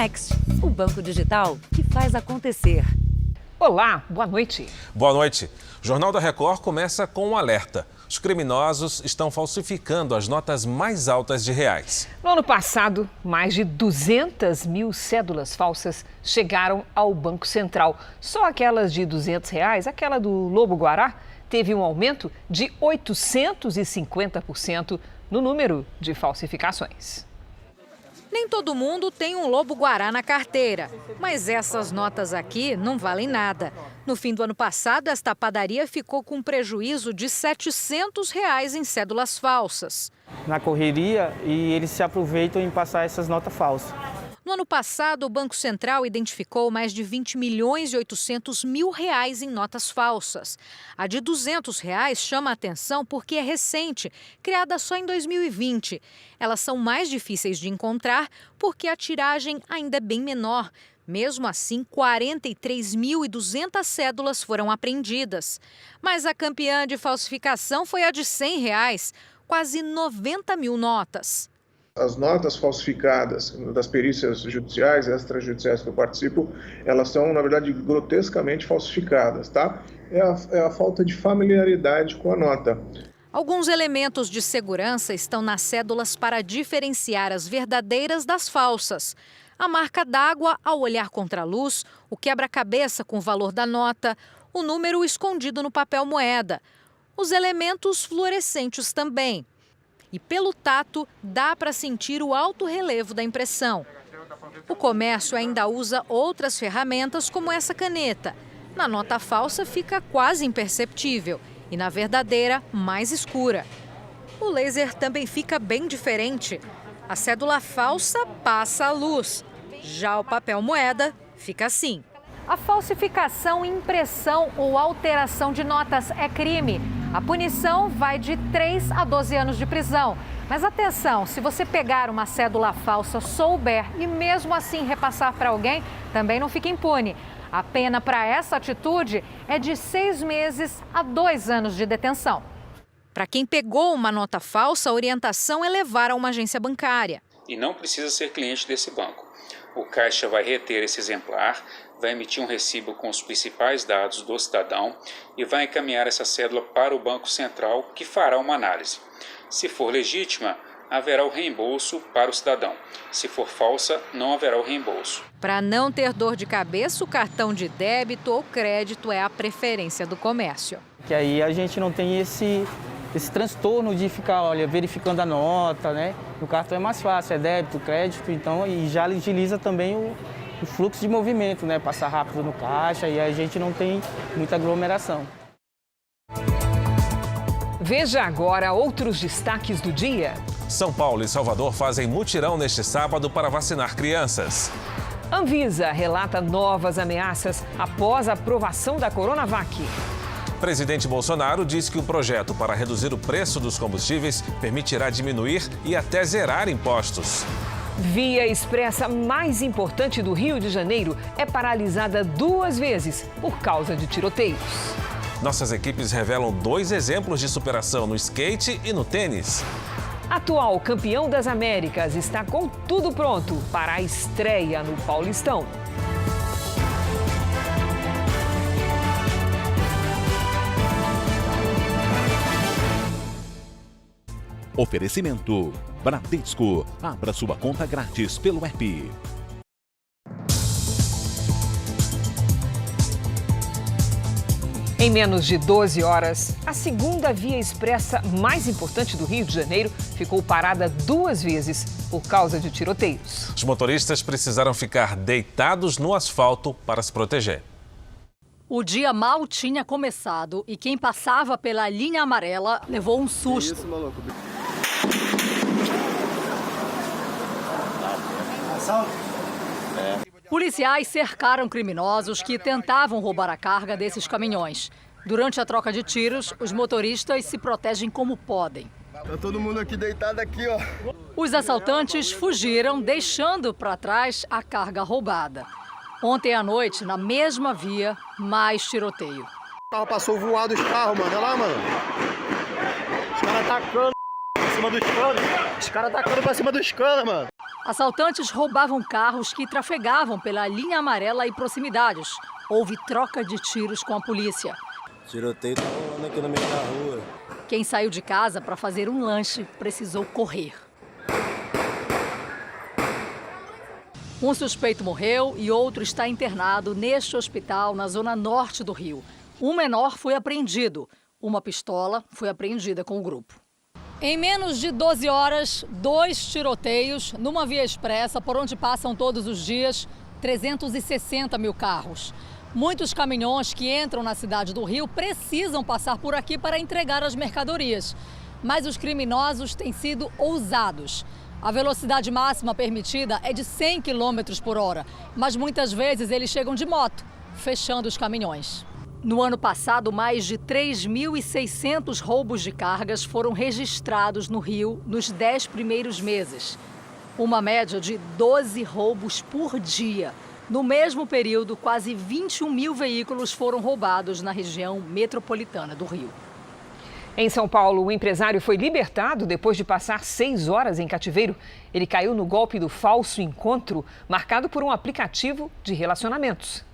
Next, o banco digital que faz acontecer. Olá, boa noite. Boa noite. O Jornal da Record começa com um alerta. Os criminosos estão falsificando as notas mais altas de reais. No ano passado, mais de 200 mil cédulas falsas chegaram ao Banco Central. Só aquelas de R$200, aquela do Lobo-Guará, teve um aumento de 850% no número de falsificações. Nem todo mundo tem um Lobo-Guará na carteira, mas essas notas aqui não valem nada. No fim do ano passado, esta padaria ficou com um prejuízo de R$700 em cédulas falsas. Na correria, e eles se aproveitam em passar essas notas falsas. No ano passado, o Banco Central identificou mais de 20 milhões e 800 mil reais em notas falsas. A de R$200 chama a atenção porque é recente, criada só em 2020. Elas são mais difíceis de encontrar porque a tiragem ainda é bem menor. Mesmo assim, 43.200 cédulas foram apreendidas. Mas a campeã de falsificação foi a de R$100, quase 90 mil notas. As notas falsificadas das perícias judiciais, extrajudiciais que eu participo, elas são, na verdade, grotescamente falsificadas, tá? É a falta de familiaridade com a nota. Alguns elementos de segurança estão nas cédulas para diferenciar as verdadeiras das falsas. A marca d'água ao olhar contra a luz, o quebra-cabeça com o valor da nota, o número escondido no papel moeda. Os elementos fluorescentes também. E pelo tato, dá para sentir o alto relevo da impressão. O comércio ainda usa outras ferramentas como essa caneta. Na nota falsa fica quase imperceptível e na verdadeira, mais escura. O laser também fica bem diferente. A cédula falsa passa a luz. Já o papel moeda fica assim. A falsificação, impressão ou alteração de notas é crime. A punição vai de 3 a 12 anos de prisão. Mas atenção, se você pegar uma cédula falsa, souber e mesmo assim repassar para alguém, também não fica impune. A pena para essa atitude é de 6 meses a 2 anos de detenção. Para quem pegou uma nota falsa, a orientação é levar a uma agência bancária. E não precisa ser cliente desse banco. O caixa vai reter esse exemplar, vai emitir um recibo com os principais dados do cidadão e vai encaminhar essa cédula para o Banco Central, que fará uma análise. Se for legítima, haverá o reembolso para o cidadão. Se for falsa, não haverá o reembolso. Para não ter dor de cabeça, o cartão de débito ou crédito é a preferência do comércio. Que aí a gente não tem esse transtorno de ficar, verificando a nota, né? No cartão é mais fácil, é débito, crédito, então, e já agiliza também o fluxo de movimento, né? Passar rápido no caixa e a gente não tem muita aglomeração. Veja agora outros destaques do dia. São Paulo e Salvador fazem mutirão neste sábado para vacinar crianças. Anvisa relata novas ameaças após a aprovação da Coronavac. Presidente Bolsonaro diz que o projeto para reduzir o preço dos combustíveis permitirá diminuir e até zerar impostos. Via expressa mais importante do Rio de Janeiro é paralisada 2 vezes por causa de tiroteios. Nossas equipes revelam 2 exemplos de superação no skate e no tênis. Atual campeão das Américas está com tudo pronto para a estreia no Paulistão. Oferecimento Bradesco. Abra sua conta grátis pelo app. Em menos de 12 horas, a segunda via expressa mais importante do Rio de Janeiro ficou parada 2 vezes por causa de tiroteios. Os motoristas precisaram ficar deitados no asfalto para se proteger. O dia mal tinha começado e quem passava pela linha amarela levou um susto. Que isso, maluco? Policiais cercaram criminosos que tentavam roubar a carga desses caminhões. Durante a troca de tiros, os motoristas se protegem como podem. Tá todo mundo aqui deitado aqui, ó. Os assaltantes fugiram, deixando para trás a carga roubada. Ontem à noite, na mesma via, mais tiroteio. O carro passou voado os carros, mano. Olha lá, mano. Os caras atacando pra cima dos canos. Os caras atacando pra cima dos canos, mano. Assaltantes roubavam carros que trafegavam pela linha amarela e proximidades. Houve troca de tiros com a polícia. Tiroteio tá rolando aqui no meio da rua. Quem saiu de casa para fazer um lanche precisou correr. Um suspeito morreu e outro está internado neste hospital na zona norte do Rio. Um menor foi apreendido. Uma pistola foi apreendida com o grupo. Em menos de 12 horas, 2 tiroteios numa via expressa por onde passam todos os dias 360 mil carros. Muitos caminhões que entram na cidade do Rio precisam passar por aqui para entregar as mercadorias. Mas os criminosos têm sido ousados. A velocidade máxima permitida é de 100 km por hora, mas muitas vezes eles chegam de moto, fechando os caminhões. No ano passado, mais de 3.600 roubos de cargas foram registrados no Rio nos 10 primeiros meses. Uma média de 12 roubos por dia. No mesmo período, quase 21 mil veículos foram roubados na região metropolitana do Rio. Em São Paulo, o empresário foi libertado depois de passar 6 horas em cativeiro. Ele caiu no golpe do falso encontro, marcado por um aplicativo de relacionamentos.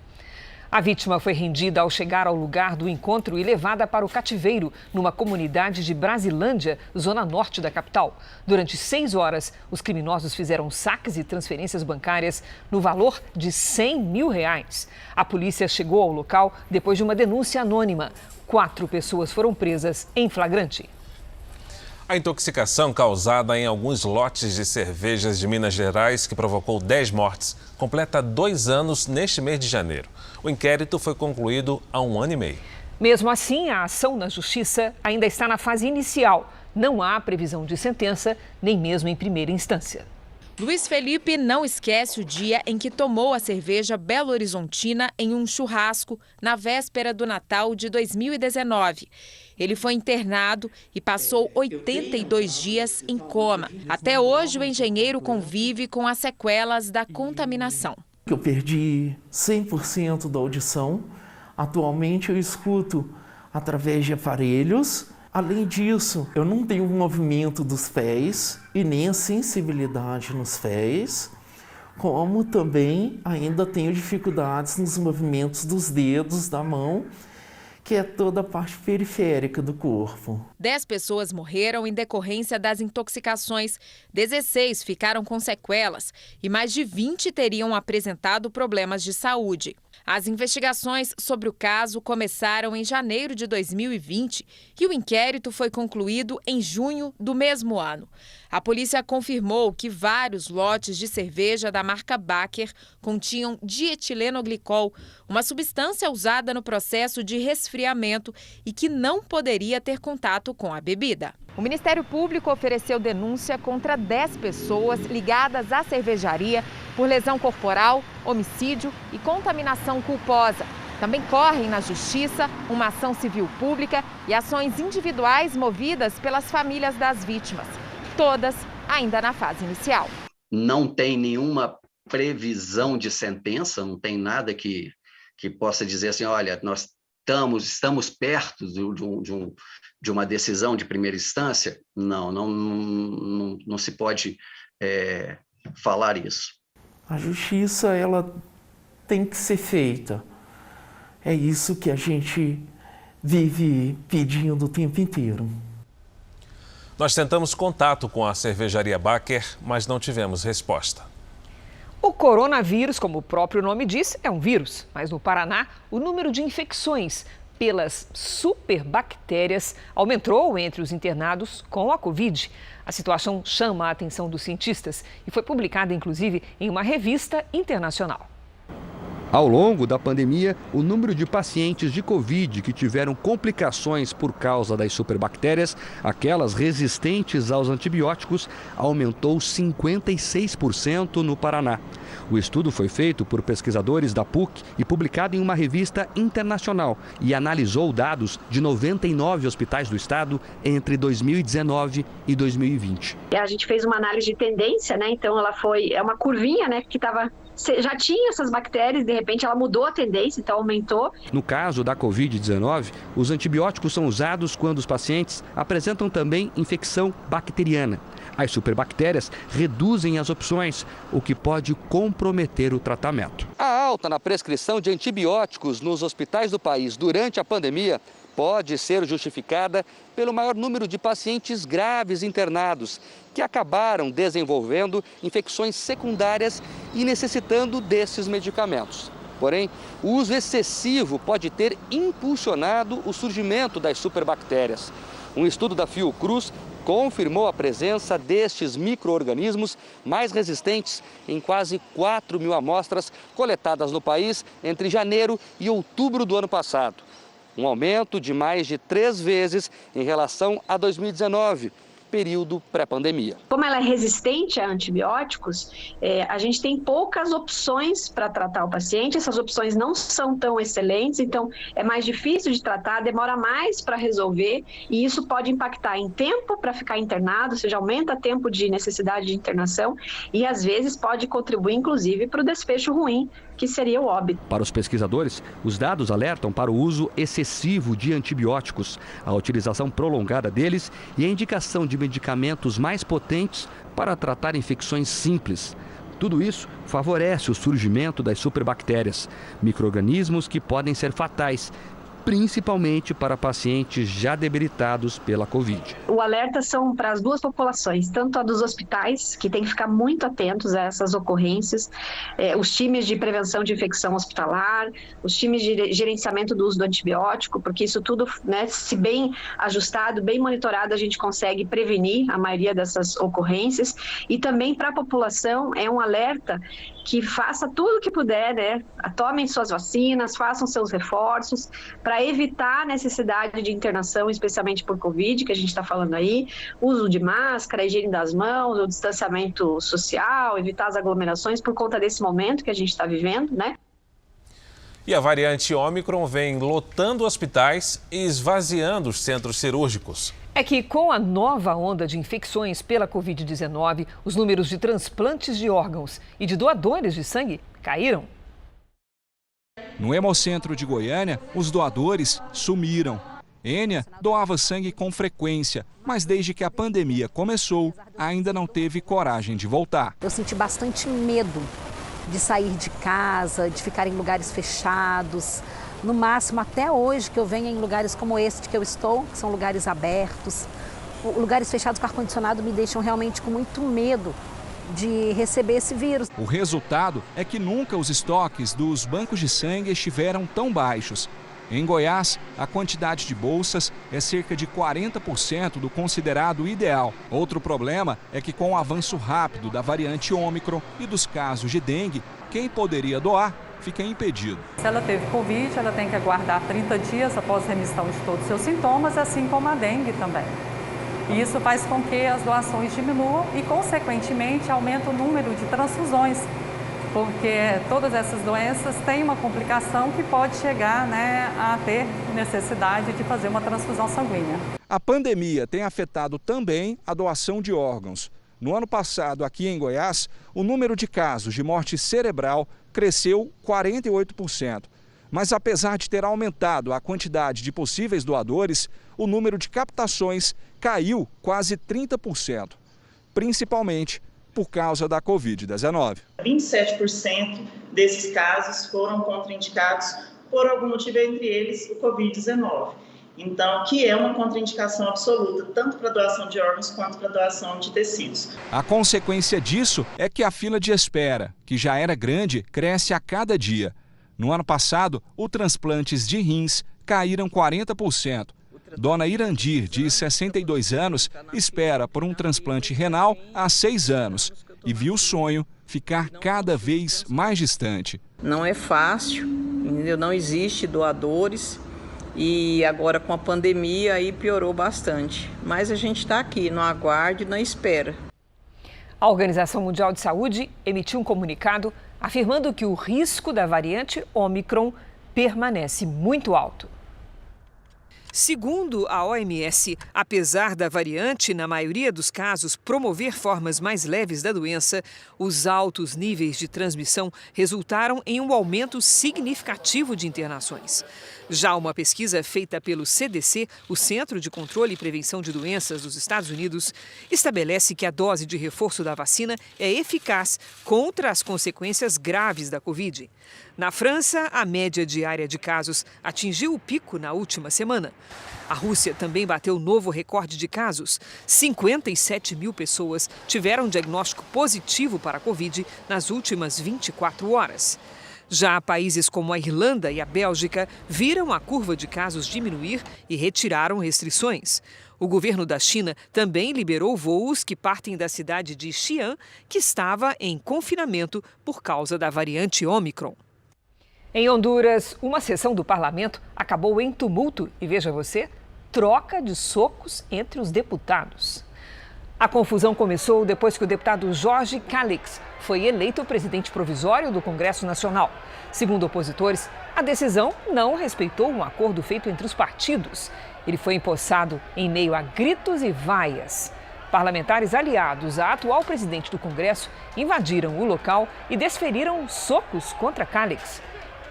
A vítima foi rendida ao chegar ao lugar do encontro e levada para o cativeiro, numa comunidade de Brasilândia, zona norte da capital. Durante 6 horas, os criminosos fizeram saques e transferências bancárias no valor de R$100 mil. A polícia chegou ao local depois de uma denúncia anônima. 4 pessoas foram presas em flagrante. A intoxicação causada em alguns lotes de cervejas de Minas Gerais, que provocou 10 mortes, completa 2 anos neste mês de janeiro. O inquérito foi concluído há 1 ano e meio. Mesmo assim, a ação na justiça ainda está na fase inicial. Não há previsão de sentença, nem mesmo em primeira instância. Luiz Felipe não esquece o dia em que tomou a cerveja Belo Horizontina em um churrasco na véspera do Natal de 2019. Ele foi internado e passou 82 dias em coma. Até hoje, o engenheiro convive com as sequelas da contaminação. Eu perdi 100% da audição. Atualmente eu escuto através de aparelhos. Além disso, eu não tenho o movimento dos pés e nem a sensibilidade nos pés, como também ainda tenho dificuldades nos movimentos dos dedos da mão, que é toda a parte periférica do corpo. 10 pessoas morreram em decorrência das intoxicações, 16 ficaram com sequelas e mais de 20 teriam apresentado problemas de saúde. As investigações sobre o caso começaram em janeiro de 2020 e o inquérito foi concluído em junho do mesmo ano. A polícia confirmou que vários lotes de cerveja da marca Baker continham dietilenoglicol, uma substância usada no processo de resfriamento e que não poderia ter contato com a bebida. O Ministério Público ofereceu denúncia contra 10 pessoas ligadas à cervejaria por lesão corporal, homicídio e contaminação culposa. Também correm na Justiça uma ação civil pública e ações individuais movidas pelas famílias das vítimas, todas ainda na fase inicial. Não tem nenhuma previsão de sentença, não tem nada que possa dizer assim, olha, nós estamos perto de uma decisão de primeira instância. Não se pode falar isso. A justiça, ela tem que ser feita. É isso que a gente vive pedindo o tempo inteiro. Nós tentamos contato com a cervejaria Baker, mas não tivemos resposta. O coronavírus, como o próprio nome diz, é um vírus. Mas no Paraná, o número de infecções pelas superbactérias aumentou entre os internados com a Covid. A situação chama a atenção dos cientistas e foi publicada, inclusive, em uma revista internacional. Ao longo da pandemia, o número de pacientes de Covid que tiveram complicações por causa das superbactérias, aquelas resistentes aos antibióticos, aumentou 56% no Paraná. O estudo foi feito por pesquisadores da PUC e publicado em uma revista internacional e analisou dados de 99 hospitais do estado entre 2019 e 2020. A gente fez uma análise de tendência, né? Então é uma curvinha, né, que já tinha essas bactérias, de repente ela mudou a tendência, então aumentou. No caso da Covid-19, os antibióticos são usados quando os pacientes apresentam também infecção bacteriana. As superbactérias reduzem as opções, o que pode comprometer o tratamento. A alta na prescrição de antibióticos nos hospitais do país durante a pandemia pode ser justificada pelo maior número de pacientes graves internados, que acabaram desenvolvendo infecções secundárias e necessitando desses medicamentos. Porém, o uso excessivo pode ter impulsionado o surgimento das superbactérias. Um estudo da Fiocruz confirmou a presença destes micro-organismos mais resistentes em quase 4.000 amostras coletadas no país entre janeiro e outubro do ano passado. Um aumento de mais de 3 vezes em relação a 2019, período pré-pandemia. Como ela é resistente a antibióticos, a gente tem poucas opções para tratar o paciente, essas opções não são tão excelentes, então é mais difícil de tratar, demora mais para resolver e isso pode impactar em tempo para ficar internado, ou seja, aumenta o tempo de necessidade de internação e às vezes pode contribuir inclusive para o desfecho ruim, que seria o óbito. Para os pesquisadores, os dados alertam para o uso excessivo de antibióticos, a utilização prolongada deles e a indicação de medicamentos mais potentes para tratar infecções simples. Tudo isso favorece o surgimento das superbactérias, micro-organismos que podem ser fatais, principalmente para pacientes já debilitados pela Covid. O alerta são para as duas populações, tanto a dos hospitais, que tem que ficar muito atentos a essas ocorrências, os times de prevenção de infecção hospitalar, os times de gerenciamento do uso do antibiótico, porque isso tudo, né, se bem ajustado, bem monitorado, a gente consegue prevenir a maioria dessas ocorrências. E também para a população é um alerta que faça tudo o que puder, né? Tomem suas vacinas, façam seus reforços, para evitar a necessidade de internação, especialmente por Covid, que a gente está falando aí, uso de máscara, higiene das mãos, o distanciamento social, evitar as aglomerações por conta desse momento que a gente está vivendo, né? E a variante Ômicron vem lotando hospitais e esvaziando os centros cirúrgicos. É que com a nova onda de infecções pela Covid-19, os números de transplantes de órgãos e de doadores de sangue caíram. No Hemocentro de Goiânia, os doadores sumiram. Ênia doava sangue com frequência, mas desde que a pandemia começou, ainda não teve coragem de voltar. Eu senti bastante medo de sair de casa, de ficar em lugares fechados. No máximo, até hoje, que eu venho em lugares como este que eu estou, que são lugares abertos. Lugares fechados com ar-condicionado me deixam realmente com muito medo de receber esse vírus. O resultado é que nunca os estoques dos bancos de sangue estiveram tão baixos. Em Goiás, a quantidade de bolsas é cerca de 40% do considerado ideal. Outro problema é que com o avanço rápido da variante Ômicron e dos casos de dengue, quem poderia doar fica impedido. Se ela teve Covid, ela tem que aguardar 30 dias após remissão de todos os seus sintomas, assim como a dengue também. E isso faz com que as doações diminuam e, consequentemente, aumenta o número de transfusões, porque todas essas doenças têm uma complicação que pode chegar, né, a ter necessidade de fazer uma transfusão sanguínea. A pandemia tem afetado também a doação de órgãos. No ano passado, aqui em Goiás, o número de casos de morte cerebral cresceu 48%. Mas apesar de ter aumentado a quantidade de possíveis doadores, o número de captações caiu quase 30%, principalmente por causa da Covid-19. 27% desses casos foram contraindicados por algum motivo, entre eles o Covid-19. Então, que é uma contraindicação absoluta, tanto para doação de órgãos quanto para doação de tecidos. A consequência disso é que a fila de espera, que já era grande, cresce a cada dia. No ano passado, os transplantes de rins caíram 40%. Dona Irandir, de 62 anos, espera por um transplante renal há 6 anos e viu o sonho ficar cada vez mais distante. Não é fácil, entendeu? Não existe doadores. E agora com a pandemia aí piorou bastante. Mas a gente está aqui no aguardo e na espera. A Organização Mundial de Saúde emitiu um comunicado afirmando que o risco da variante Ômicron permanece muito alto. Segundo a OMS, apesar da variante, na maioria dos casos, promover formas mais leves da doença, os altos níveis de transmissão resultaram em um aumento significativo de internações. Já uma pesquisa feita pelo CDC, o Centro de Controle e Prevenção de Doenças dos Estados Unidos, estabelece que a dose de reforço da vacina é eficaz contra as consequências graves da Covid. Na França, a média diária de casos atingiu o pico na última semana. A Rússia também bateu novo recorde de casos. 57 mil pessoas tiveram diagnóstico positivo para a Covid nas últimas 24 horas. Já países como a Irlanda e a Bélgica viram a curva de casos diminuir e retiraram restrições. O governo da China também liberou voos que partem da cidade de Xi'an, que estava em confinamento por causa da variante Ômicron. Em Honduras, uma sessão do parlamento acabou em tumulto e, veja você, troca de socos entre os deputados. A confusão começou depois que o deputado Jorge Calix foi eleito presidente provisório do Congresso Nacional. Segundo opositores, a decisão não respeitou um acordo feito entre os partidos. Ele foi empossado em meio a gritos e vaias. Parlamentares aliados à atual presidente do Congresso invadiram o local e desferiram socos contra Calix.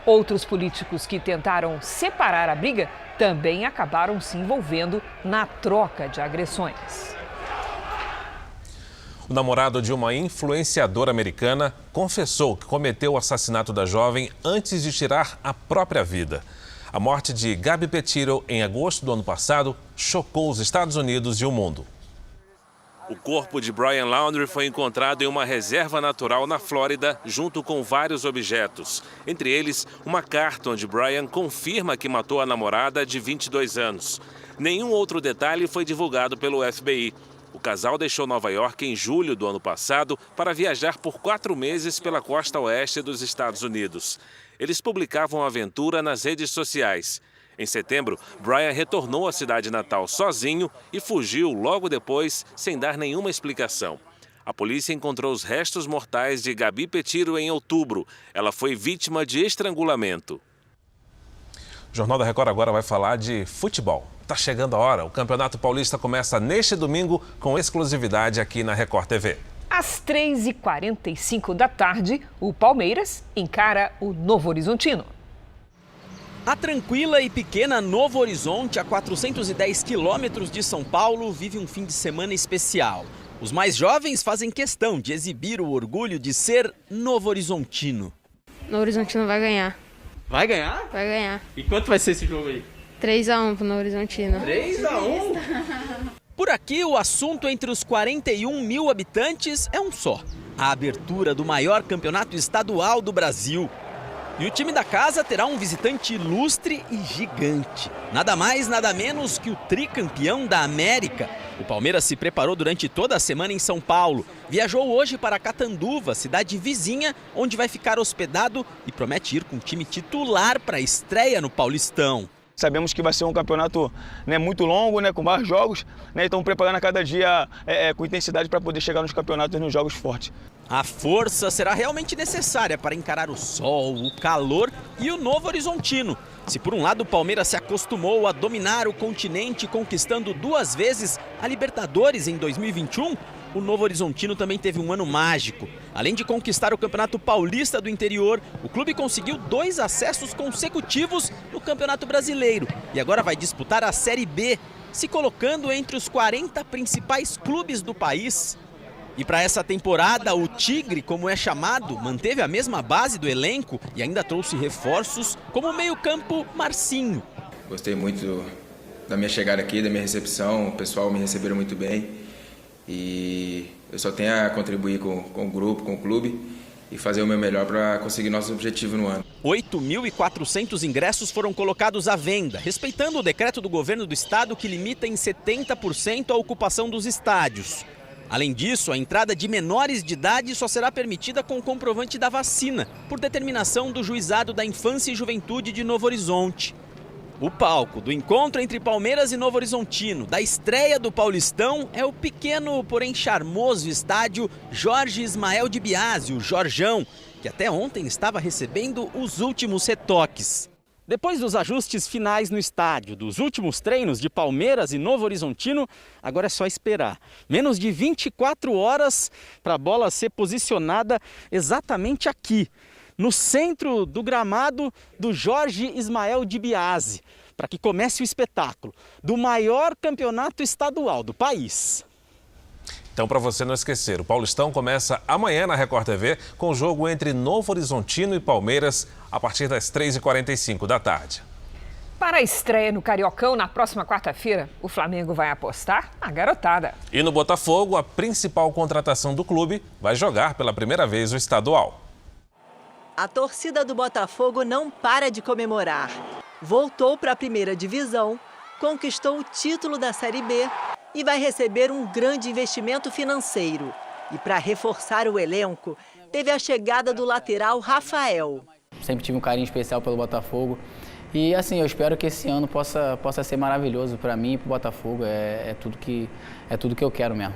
Outros políticos que tentaram separar a briga também acabaram se envolvendo na troca de agressões. O namorado de uma influenciadora americana confessou que cometeu o assassinato da jovem antes de tirar a própria vida. A morte de Gabi Petito, em agosto do ano passado, chocou os Estados Unidos e o mundo. O corpo de Brian Laundrie foi encontrado em uma reserva natural na Flórida, junto com vários objetos. Entre eles, uma carta onde Brian confirma que matou a namorada de 22 anos. Nenhum outro detalhe foi divulgado pelo FBI. O casal deixou Nova York em julho do ano passado para viajar por 4 meses pela costa oeste dos Estados Unidos. Eles publicavam a aventura nas redes sociais. Em setembro, Brian retornou à cidade natal sozinho e fugiu logo depois, sem dar nenhuma explicação. A polícia encontrou os restos mortais de Gabi Petito em outubro. Ela foi vítima de estrangulamento. O Jornal da Record agora vai falar de futebol. Tá chegando a hora. O Campeonato Paulista começa neste domingo com exclusividade aqui na Record TV. Às 3h45 da tarde, o Palmeiras encara o Novo Horizontino. A tranquila e pequena Novo Horizonte, a 410 quilômetros de São Paulo, vive um fim de semana especial. Os mais jovens fazem questão de exibir o orgulho de ser Novo Horizontino. Novo Horizontino vai ganhar. Vai ganhar? Vai ganhar. E quanto vai ser esse jogo aí? 3-1 pro Novo Horizontino. 3-1? Por aqui, o assunto entre os 41 mil habitantes é um só: a abertura do maior campeonato estadual do Brasil. E o time da casa terá um visitante ilustre e gigante. Nada mais, nada menos que o tricampeão da América. O Palmeiras se preparou durante toda a semana em São Paulo. Viajou hoje para Catanduva, cidade vizinha, onde vai ficar hospedado e promete ir com o time titular para a estreia no Paulistão. Sabemos que vai ser um campeonato muito longo, com vários jogos, então preparando a cada dia com intensidade para poder chegar nos campeonatos e nos jogos fortes. A força será realmente necessária para encarar o sol, o calor e o Novo Horizontino. Se por um lado o Palmeiras se acostumou a dominar o continente, conquistando 2 vezes a Libertadores em 2021, o Novo Horizontino também teve um ano mágico. Além de conquistar o Campeonato Paulista do Interior, o clube conseguiu 2 acessos consecutivos no Campeonato Brasileiro e agora vai disputar a Série B, se colocando entre os 40 principais clubes do país. E para essa temporada, o Tigre, como é chamado, manteve a mesma base do elenco e ainda trouxe reforços como o meio-campo Marcinho. Gostei muito da minha chegada aqui, da minha recepção, o pessoal me receberam muito bem. E eu só tenho a contribuir com o grupo, com o clube e fazer o meu melhor para conseguir nossos objetivos no ano. 8.400 ingressos foram colocados à venda, respeitando o decreto do governo do estado que limita em 70% a ocupação dos estádios. Além disso, a entrada de menores de idade só será permitida com o comprovante da vacina, por determinação do Juizado da Infância e Juventude de Novo Horizonte. O palco do encontro entre Palmeiras e Novo Horizontino, da estreia do Paulistão, é o pequeno, porém charmoso estádio Jorge Ismael de Biasi, o Jorjão, que até ontem estava recebendo os últimos retoques. Depois dos ajustes finais no estádio, dos últimos treinos de Palmeiras e Novo Horizontino, agora é só esperar. Menos de 24 horas para a bola ser posicionada exatamente aqui, no centro do gramado do Jorge Ismael de Biase, para que comece o espetáculo do maior campeonato estadual do país. Então, para você não esquecer, o Paulistão começa amanhã na Record TV com o jogo entre Novo Horizontino e Palmeiras a partir das 3h45 da tarde. Para a estreia no Cariocão na próxima quarta-feira, o Flamengo vai apostar na garotada. E no Botafogo, a principal contratação do clube vai jogar pela primeira vez o estadual. A torcida do Botafogo não para de comemorar. Voltou para a primeira divisão, conquistou o título da Série B e vai receber um grande investimento financeiro. E para reforçar o elenco, teve a chegada do lateral Rafael. Sempre tive um carinho especial pelo Botafogo e assim, eu espero que esse ano possa ser maravilhoso para mim e para o Botafogo. É tudo que eu quero mesmo.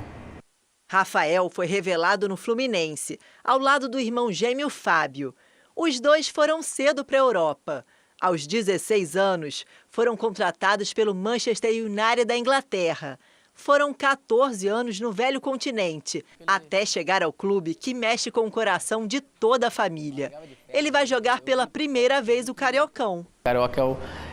Rafael foi revelado no Fluminense, ao lado do irmão gêmeo Fábio. Os dois foram cedo para a Europa. Aos 16 anos, foram contratados pelo Manchester United da Inglaterra. Foram 14 anos no velho continente, até chegar ao clube que mexe com o coração de toda a família. Ele vai jogar pela primeira vez o Cariocão. Carioca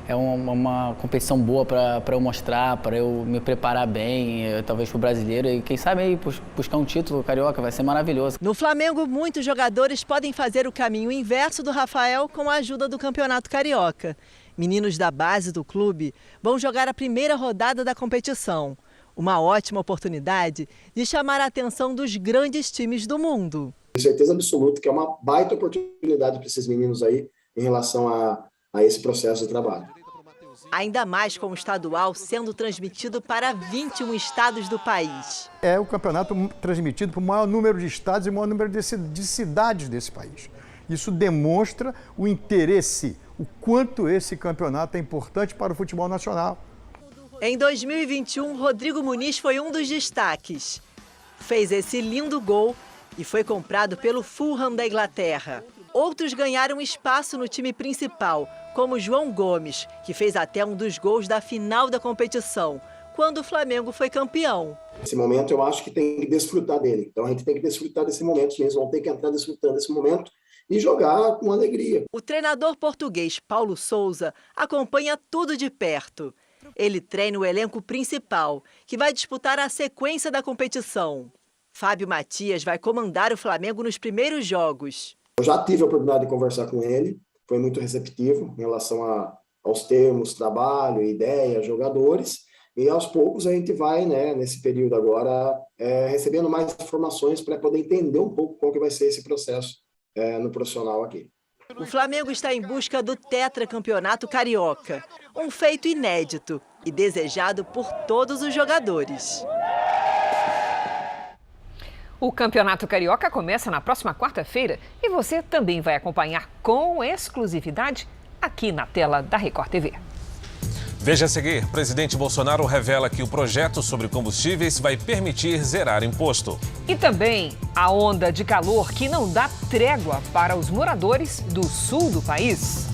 é uma competição boa para eu mostrar, para eu me preparar bem, talvez para o brasileiro. E quem sabe aí buscar um título carioca vai ser maravilhoso. No Flamengo, muitos jogadores podem fazer o caminho inverso do Rafael com a ajuda do Campeonato Carioca. Meninos da base do clube vão jogar a primeira rodada da competição. Uma ótima oportunidade de chamar a atenção dos grandes times do mundo. Tenho certeza absoluta que é uma baita oportunidade para esses meninos aí em relação a esse processo de trabalho. Ainda mais com o estadual sendo transmitido para 21 estados do país. É o campeonato transmitido para o maior número de estados e o maior número de cidades desse país. Isso demonstra o interesse, o quanto esse campeonato é importante para o futebol nacional. Em 2021, Rodrigo Muniz foi um dos destaques. Fez esse lindo gol e foi comprado pelo Fulham da Inglaterra. Outros ganharam espaço no time principal, como João Gomes, que fez até um dos gols da final da competição, quando o Flamengo foi campeão. Esse momento eu acho que tem que desfrutar dele. Então a gente tem que desfrutar desse momento, os meninos vão ter que entrar desfrutando desse momento e jogar com alegria. O treinador português Paulo Sousa acompanha tudo de perto. Ele treina o elenco principal, que vai disputar a sequência da competição. Fábio Matias vai comandar o Flamengo nos primeiros jogos. Eu já tive a oportunidade de conversar com ele, foi muito receptivo em relação aos termos, trabalho, ideia, jogadores. E aos poucos a gente vai, nesse período agora, recebendo mais informações para poder entender um pouco qual que vai ser esse processo no profissional aqui. O Flamengo está em busca do tetracampeonato carioca, um feito inédito e desejado por todos os jogadores. O Campeonato Carioca começa na próxima quarta-feira e você também vai acompanhar com exclusividade aqui na tela da Record TV. Veja a seguir, presidente Bolsonaro revela que o projeto sobre combustíveis vai permitir zerar imposto. E também a onda de calor que não dá trégua para os moradores do sul do país.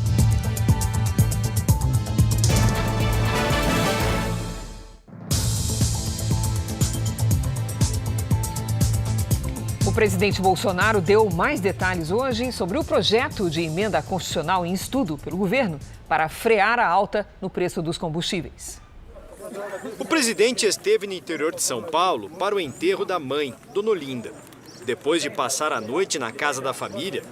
O presidente Bolsonaro deu mais detalhes hoje sobre o projeto de emenda constitucional em estudo pelo governo para frear a alta no preço dos combustíveis. O presidente esteve no interior de São Paulo para o enterro da mãe, Dona Olinda. Depois de passar a noite na casa da família,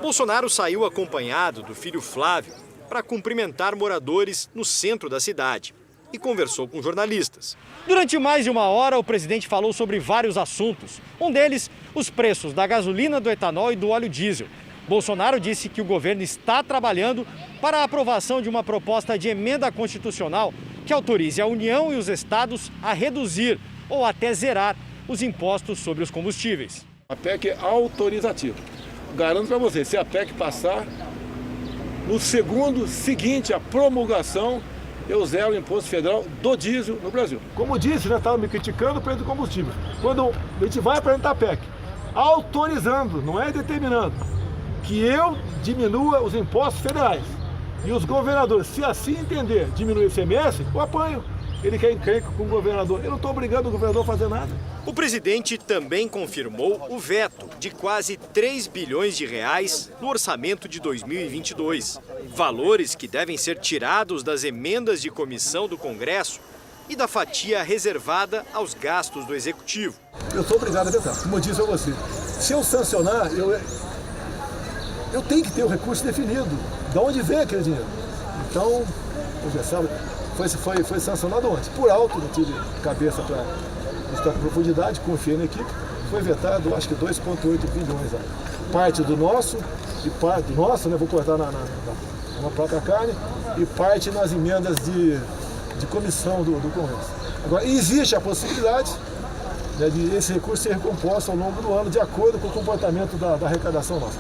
Bolsonaro saiu acompanhado do filho Flávio para cumprimentar moradores no centro da cidade e conversou com jornalistas. Durante mais de uma hora, o presidente falou sobre vários assuntos. Um deles, os preços da gasolina, do etanol e do óleo diesel. Bolsonaro disse que o governo está trabalhando para a aprovação de uma proposta de emenda constitucional que autorize a União e os estados a reduzir ou até zerar os impostos sobre os combustíveis. A PEC é autorizativa. Garanto para você, se a PEC passar, no segundo seguinte à promulgação, eu zero o imposto federal do diesel no Brasil. Como disse, estava me criticando o preço do combustível. Quando a gente vai apresentar a PEC, autorizando, não é determinando, que eu diminua os impostos federais. E os governadores, se assim entender diminuir o ICMS, eu apanho. Ele quer encrenca com o governador. Eu não estou obrigando o governador a fazer nada. O presidente também confirmou o veto de quase 3 bilhões de reais no orçamento de 2022. Valores que devem ser tirados das emendas de comissão do Congresso e da fatia reservada aos gastos do Executivo. Eu sou obrigado a vetar, como eu disse a você. Se eu sancionar, eu tenho que ter o recurso definido. De onde vem aquele dinheiro? Então, foi sancionado ontem. Por alto, não tive cabeça para estar com profundidade, confiei na equipe. Foi vetado, acho que 2,8 bilhões. Parte do nosso, e parte do nosso, né? Vou cortar na própria carne, e parte nas emendas de comissão do Congresso. Agora, existe a possibilidade, né, de esse recurso ser recomposto ao longo do ano, de acordo com o comportamento da arrecadação nossa.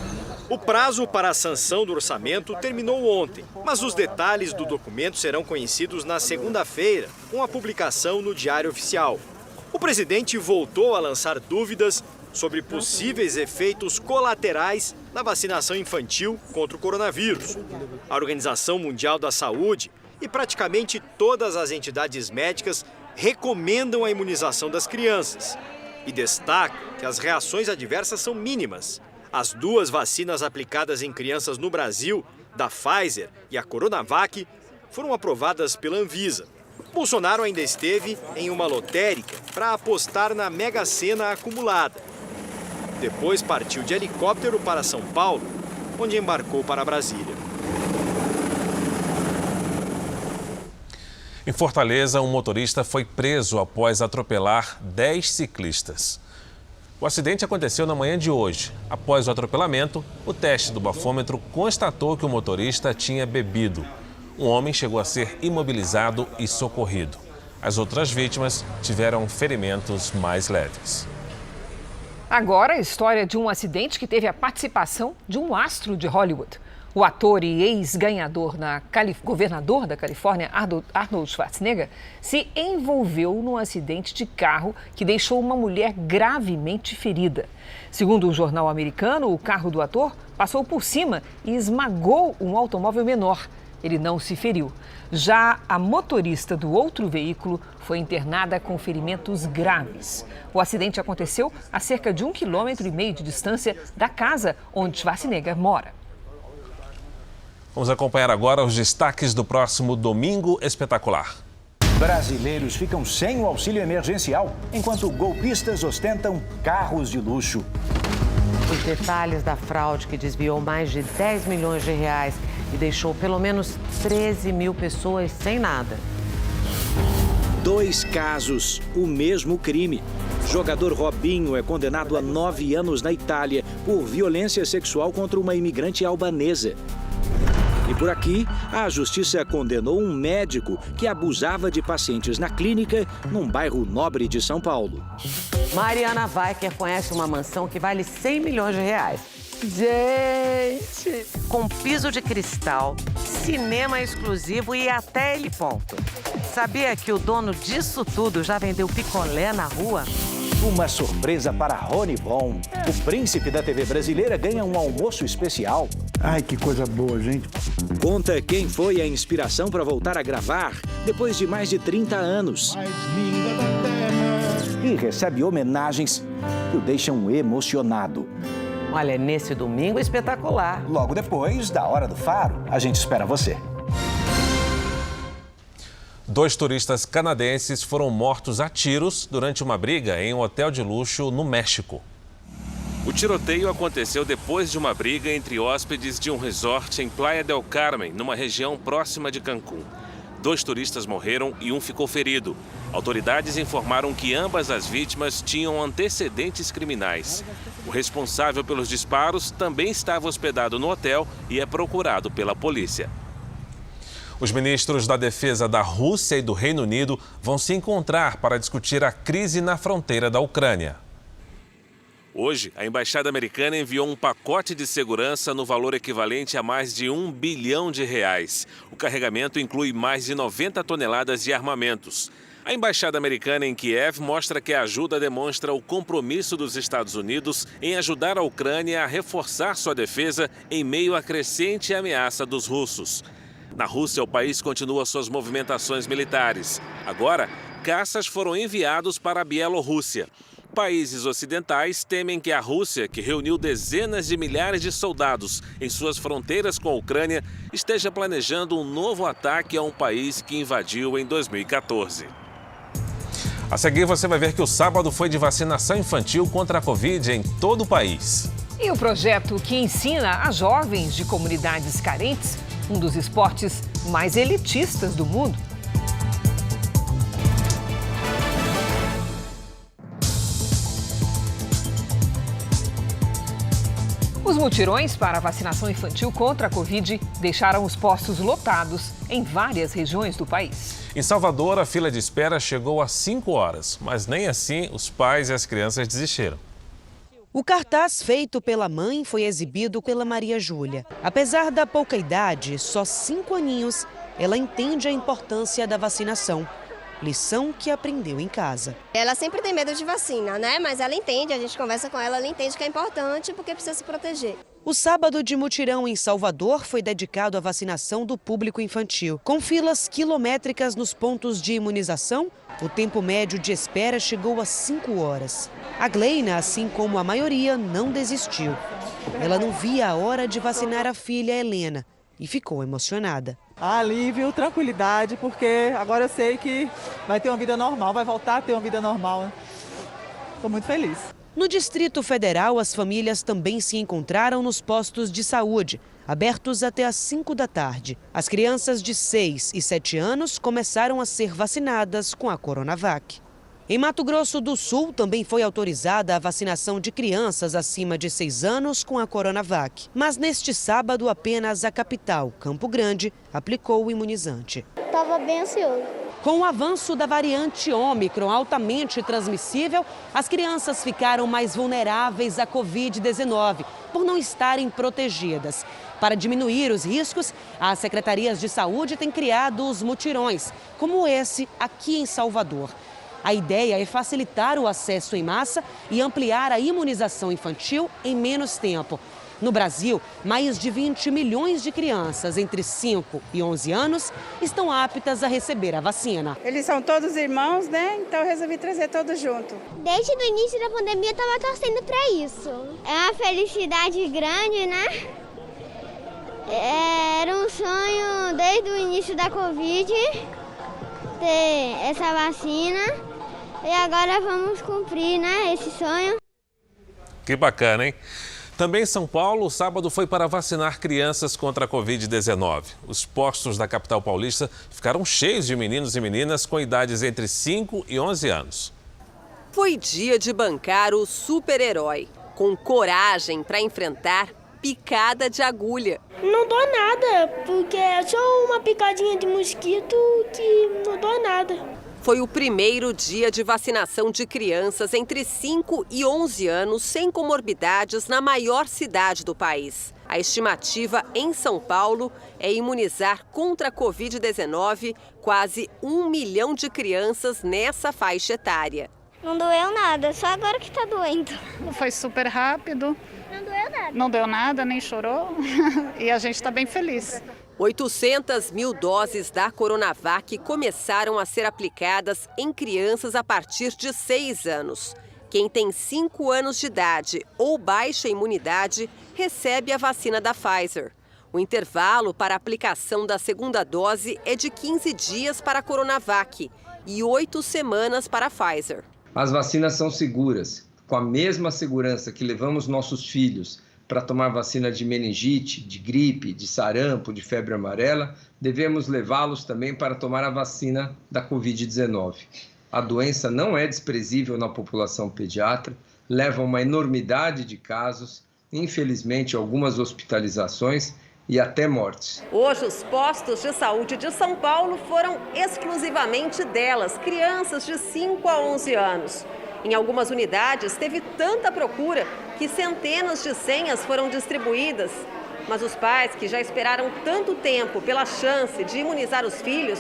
O prazo para a sanção do orçamento terminou ontem, mas os detalhes do documento serão conhecidos na segunda-feira, com a publicação no Diário Oficial. O presidente voltou a lançar dúvidas sobre possíveis efeitos colaterais da vacinação infantil contra o coronavírus. A Organização Mundial da Saúde e praticamente todas as entidades médicas recomendam a imunização das crianças e destacam que as reações adversas são mínimas. As 2 vacinas aplicadas em crianças no Brasil, da Pfizer e a Coronavac, foram aprovadas pela Anvisa. Bolsonaro ainda esteve em uma lotérica para apostar na Mega Sena acumulada. Depois partiu de helicóptero para São Paulo, onde embarcou para Brasília. Em Fortaleza, um motorista foi preso após atropelar 10 ciclistas. O acidente aconteceu na manhã de hoje. Após o atropelamento, o teste do bafômetro constatou que o motorista tinha bebido. Um homem chegou a ser imobilizado e socorrido. As outras vítimas tiveram ferimentos mais leves. Agora, a história de um acidente que teve a participação de um astro de Hollywood. O ator e ex-governador da Califórnia, Arnold Schwarzenegger, se envolveu num acidente de carro que deixou uma mulher gravemente ferida. Segundo um jornal americano, o carro do ator passou por cima e esmagou um automóvel menor. Ele não se feriu. Já a motorista do outro veículo foi internada com ferimentos graves. O acidente aconteceu a cerca de 1,5 km de distância da casa onde Schwarzenegger mora. Vamos acompanhar agora os destaques do próximo Domingo Espetacular. Brasileiros ficam sem o auxílio emergencial, enquanto golpistas ostentam carros de luxo. Os detalhes da fraude que desviou mais de 10 milhões de reais e deixou pelo menos 13 mil pessoas sem nada. 2 casos, o mesmo crime. Jogador Robinho é condenado a 9 anos na Itália por violência sexual contra uma imigrante albanesa. E por aqui, a justiça condenou um médico que abusava de pacientes na clínica num bairro nobre de São Paulo. Mariana Weicker conhece uma mansão que vale 100 milhões de reais. Gente! Com piso de cristal, cinema exclusivo e até heliponto. Sabia que o dono disso tudo já vendeu picolé na rua? Uma surpresa para Rony Von. O príncipe da TV brasileira ganha um almoço especial. Ai, que coisa boa, gente. Conta quem foi a inspiração para voltar a gravar depois de mais de 30 anos. Mais linda da terra. E recebe homenagens que o deixam emocionado. Olha, nesse Domingo Espetacular. Logo depois da Hora do Faro, a gente espera você. 2 turistas canadenses foram mortos a tiros durante uma briga em um hotel de luxo no México. O tiroteio aconteceu depois de uma briga entre hóspedes de um resort em Playa del Carmen, numa região próxima de Cancún. 2 turistas morreram e um ficou ferido. Autoridades informaram que ambas as vítimas tinham antecedentes criminais. O responsável pelos disparos também estava hospedado no hotel e é procurado pela polícia. Os ministros da Defesa da Rússia e do Reino Unido vão se encontrar para discutir a crise na fronteira da Ucrânia. Hoje, a Embaixada Americana enviou um pacote de segurança no valor equivalente a mais de R$1 bilhão. O carregamento inclui mais de 90 toneladas de armamentos. A Embaixada Americana em Kiev mostra que a ajuda demonstra o compromisso dos Estados Unidos em ajudar a Ucrânia a reforçar sua defesa em meio à crescente ameaça dos russos. Na Rússia, o país continua suas movimentações militares. Agora, caças foram enviados para a Bielorrússia. Países ocidentais temem que a Rússia, que reuniu dezenas de milhares de soldados em suas fronteiras com a Ucrânia, esteja planejando um novo ataque a um país que invadiu em 2014. A seguir, você vai ver que o sábado foi de vacinação infantil contra a Covid em todo o país. E o projeto que ensina a jovens de comunidades carentes um dos esportes mais elitistas do mundo. Os mutirões para a vacinação infantil contra a Covid deixaram os postos lotados em várias regiões do país. Em Salvador, a fila de espera chegou a 5 horas, mas nem assim os pais e as crianças desistiram. O cartaz feito pela mãe foi exibido pela Maria Júlia. Apesar da pouca idade, só 5 aninhos, ela entende a importância da vacinação. Lição que aprendeu em casa. Ela sempre tem medo de vacina, né? Mas ela entende, a gente conversa com ela entende que é importante porque precisa se proteger. O sábado de mutirão em Salvador foi dedicado à vacinação do público infantil. Com filas quilométricas nos pontos de imunização, o tempo médio de espera chegou a 5 horas. A Gleina, assim como a maioria, não desistiu. Ela não via a hora de vacinar a filha Helena e ficou emocionada. Alívio, tranquilidade, porque agora eu sei que vai ter uma vida normal, vai voltar a ter uma vida normal. Estou muito feliz. No Distrito Federal, as famílias também se encontraram nos postos de saúde, abertos até às 5 da tarde. As crianças de 6 e 7 anos começaram a ser vacinadas com a Coronavac. Em Mato Grosso do Sul, também foi autorizada a vacinação de crianças acima de 6 anos com a Coronavac. Mas neste sábado, apenas a capital, Campo Grande, aplicou o imunizante. Estava bem ansioso. Com o avanço da variante Ômicron altamente transmissível, as crianças ficaram mais vulneráveis à Covid-19 por não estarem protegidas. Para diminuir os riscos, as secretarias de saúde têm criado os mutirões, como esse aqui em Salvador. A ideia é facilitar o acesso em massa e ampliar a imunização infantil em menos tempo. No Brasil, mais de 20 milhões de crianças entre 5 e 11 anos estão aptas a receber a vacina. Eles são todos irmãos, né? Então eu resolvi trazer todos juntos. Desde o início da pandemia eu estava torcendo para isso. É uma felicidade grande, né? Era um sonho desde o início da Covid ter essa vacina. E agora vamos cumprir, né, esse sonho. Que bacana, hein? Também em São Paulo, o sábado foi para vacinar crianças contra a Covid-19. Os postos da capital paulista ficaram cheios de meninos e meninas com idades entre 5 e 11 anos. Foi dia de bancar o super-herói, com coragem para enfrentar picada de agulha. Não dói nada, porque é só uma picadinha de mosquito que não dói nada. Foi o primeiro dia de vacinação de crianças entre 5 e 11 anos sem comorbidades na maior cidade do país. A estimativa em São Paulo é imunizar contra a Covid-19 quase 1 milhão de crianças nessa faixa etária. Não doeu nada, só agora que tá doendo. Foi super rápido. Não doeu nada. Não deu nada, nem chorou. E a gente está bem feliz. 800 mil doses da Coronavac começaram a ser aplicadas em crianças a partir de 6 anos. Quem tem 5 anos de idade ou baixa imunidade recebe a vacina da Pfizer. O intervalo para a aplicação da segunda dose é de 15 dias para a Coronavac e 8 semanas para a Pfizer. As vacinas são seguras, com a mesma segurança que levamos nossos filhos para tomar vacina de meningite, de gripe, de sarampo, de febre amarela, devemos levá-los também para tomar a vacina da Covid-19. A doença não é desprezível na população pediatra, leva a uma enormidade de casos, infelizmente algumas hospitalizações e até mortes. Hoje, os postos de saúde de São Paulo foram exclusivamente delas, crianças de 5 a 11 anos. Em algumas unidades, teve tanta procura que centenas de senhas foram distribuídas. Mas os pais, que já esperaram tanto tempo pela chance de imunizar os filhos,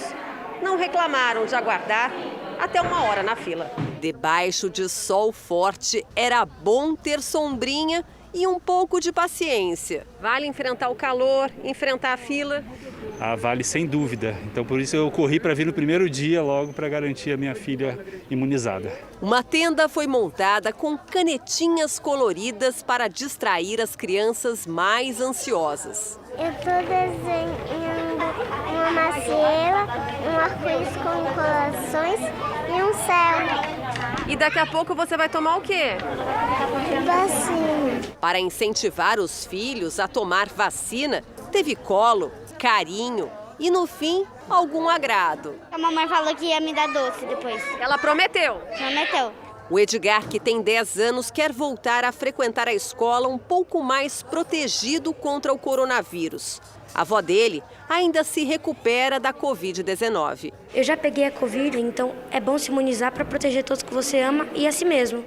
não reclamaram de aguardar até 1 hora na fila. Debaixo de sol forte, era bom ter sombrinha e um pouco de paciência. Vale enfrentar o calor, enfrentar a fila? Vale, sem dúvida. Então, por isso eu corri para vir no primeiro dia logo para garantir a minha filha imunizada. Uma tenda foi montada com canetinhas coloridas para distrair as crianças mais ansiosas. Eu estou desenhando uma macieira, um arco-íris com corações e um céu. E daqui a pouco você vai tomar o quê? Vacina. Para incentivar os filhos a tomar vacina, teve colo, carinho e, no fim, algum agrado. A mamãe falou que ia me dar doce depois. Ela prometeu? Prometeu. O Edgar, que tem 10 anos, quer voltar a frequentar a escola um pouco mais protegido contra o coronavírus. A avó dele ainda se recupera da Covid-19. Eu já peguei a Covid, então é bom se imunizar para proteger todos que você ama e a si mesmo.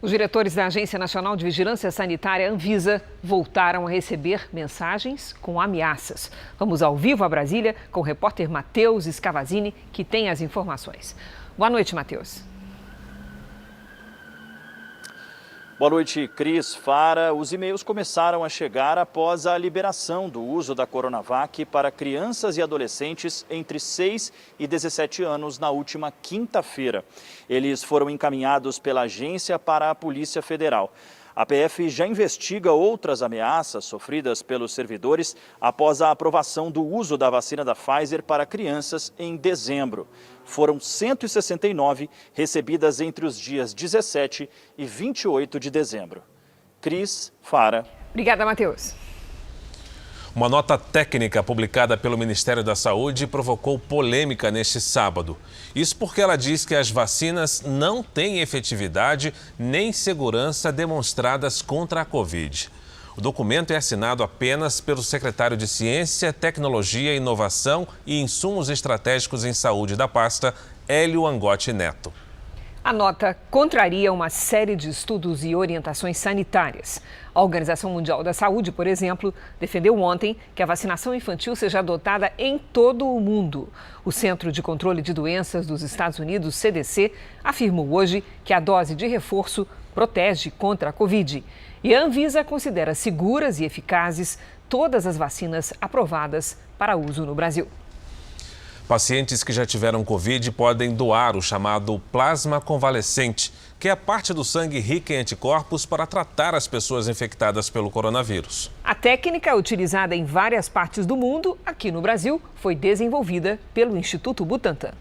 Os diretores da Agência Nacional de Vigilância Sanitária, Anvisa, voltaram a receber mensagens com ameaças. Vamos ao vivo a Brasília com o repórter Matheus Scavazini, que tem as informações. Boa noite, Matheus. Boa noite, Cris, Fara. Os e-mails começaram a chegar após a liberação do uso da Coronavac para crianças e adolescentes entre 6 e 17 anos na última quinta-feira. Eles foram encaminhados pela agência para a Polícia Federal. A PF já investiga outras ameaças sofridas pelos servidores após a aprovação do uso da vacina da Pfizer para crianças em dezembro. Foram 169 recebidas entre os dias 17 e 28 de dezembro. Cris, Fara. Obrigada, Matheus. Uma nota técnica publicada pelo Ministério da Saúde provocou polêmica neste sábado. Isso porque ela diz que as vacinas não têm efetividade nem segurança demonstradas contra a Covid. O documento é assinado apenas pelo secretário de Ciência, Tecnologia, Inovação e Insumos Estratégicos em Saúde da pasta, Hélio Angotti Neto. A nota contraria uma série de estudos e orientações sanitárias. A Organização Mundial da Saúde, por exemplo, defendeu ontem que a vacinação infantil seja adotada em todo o mundo. O Centro de Controle de Doenças dos Estados Unidos, CDC, afirmou hoje que a dose de reforço protege contra a Covid. E a Anvisa considera seguras e eficazes todas as vacinas aprovadas para uso no Brasil. Pacientes que já tiveram Covid podem doar o chamado plasma convalescente, que é a parte do sangue rica em anticorpos para tratar as pessoas infectadas pelo coronavírus. A técnica, utilizada em várias partes do mundo, aqui no Brasil, foi desenvolvida pelo Instituto Butantan.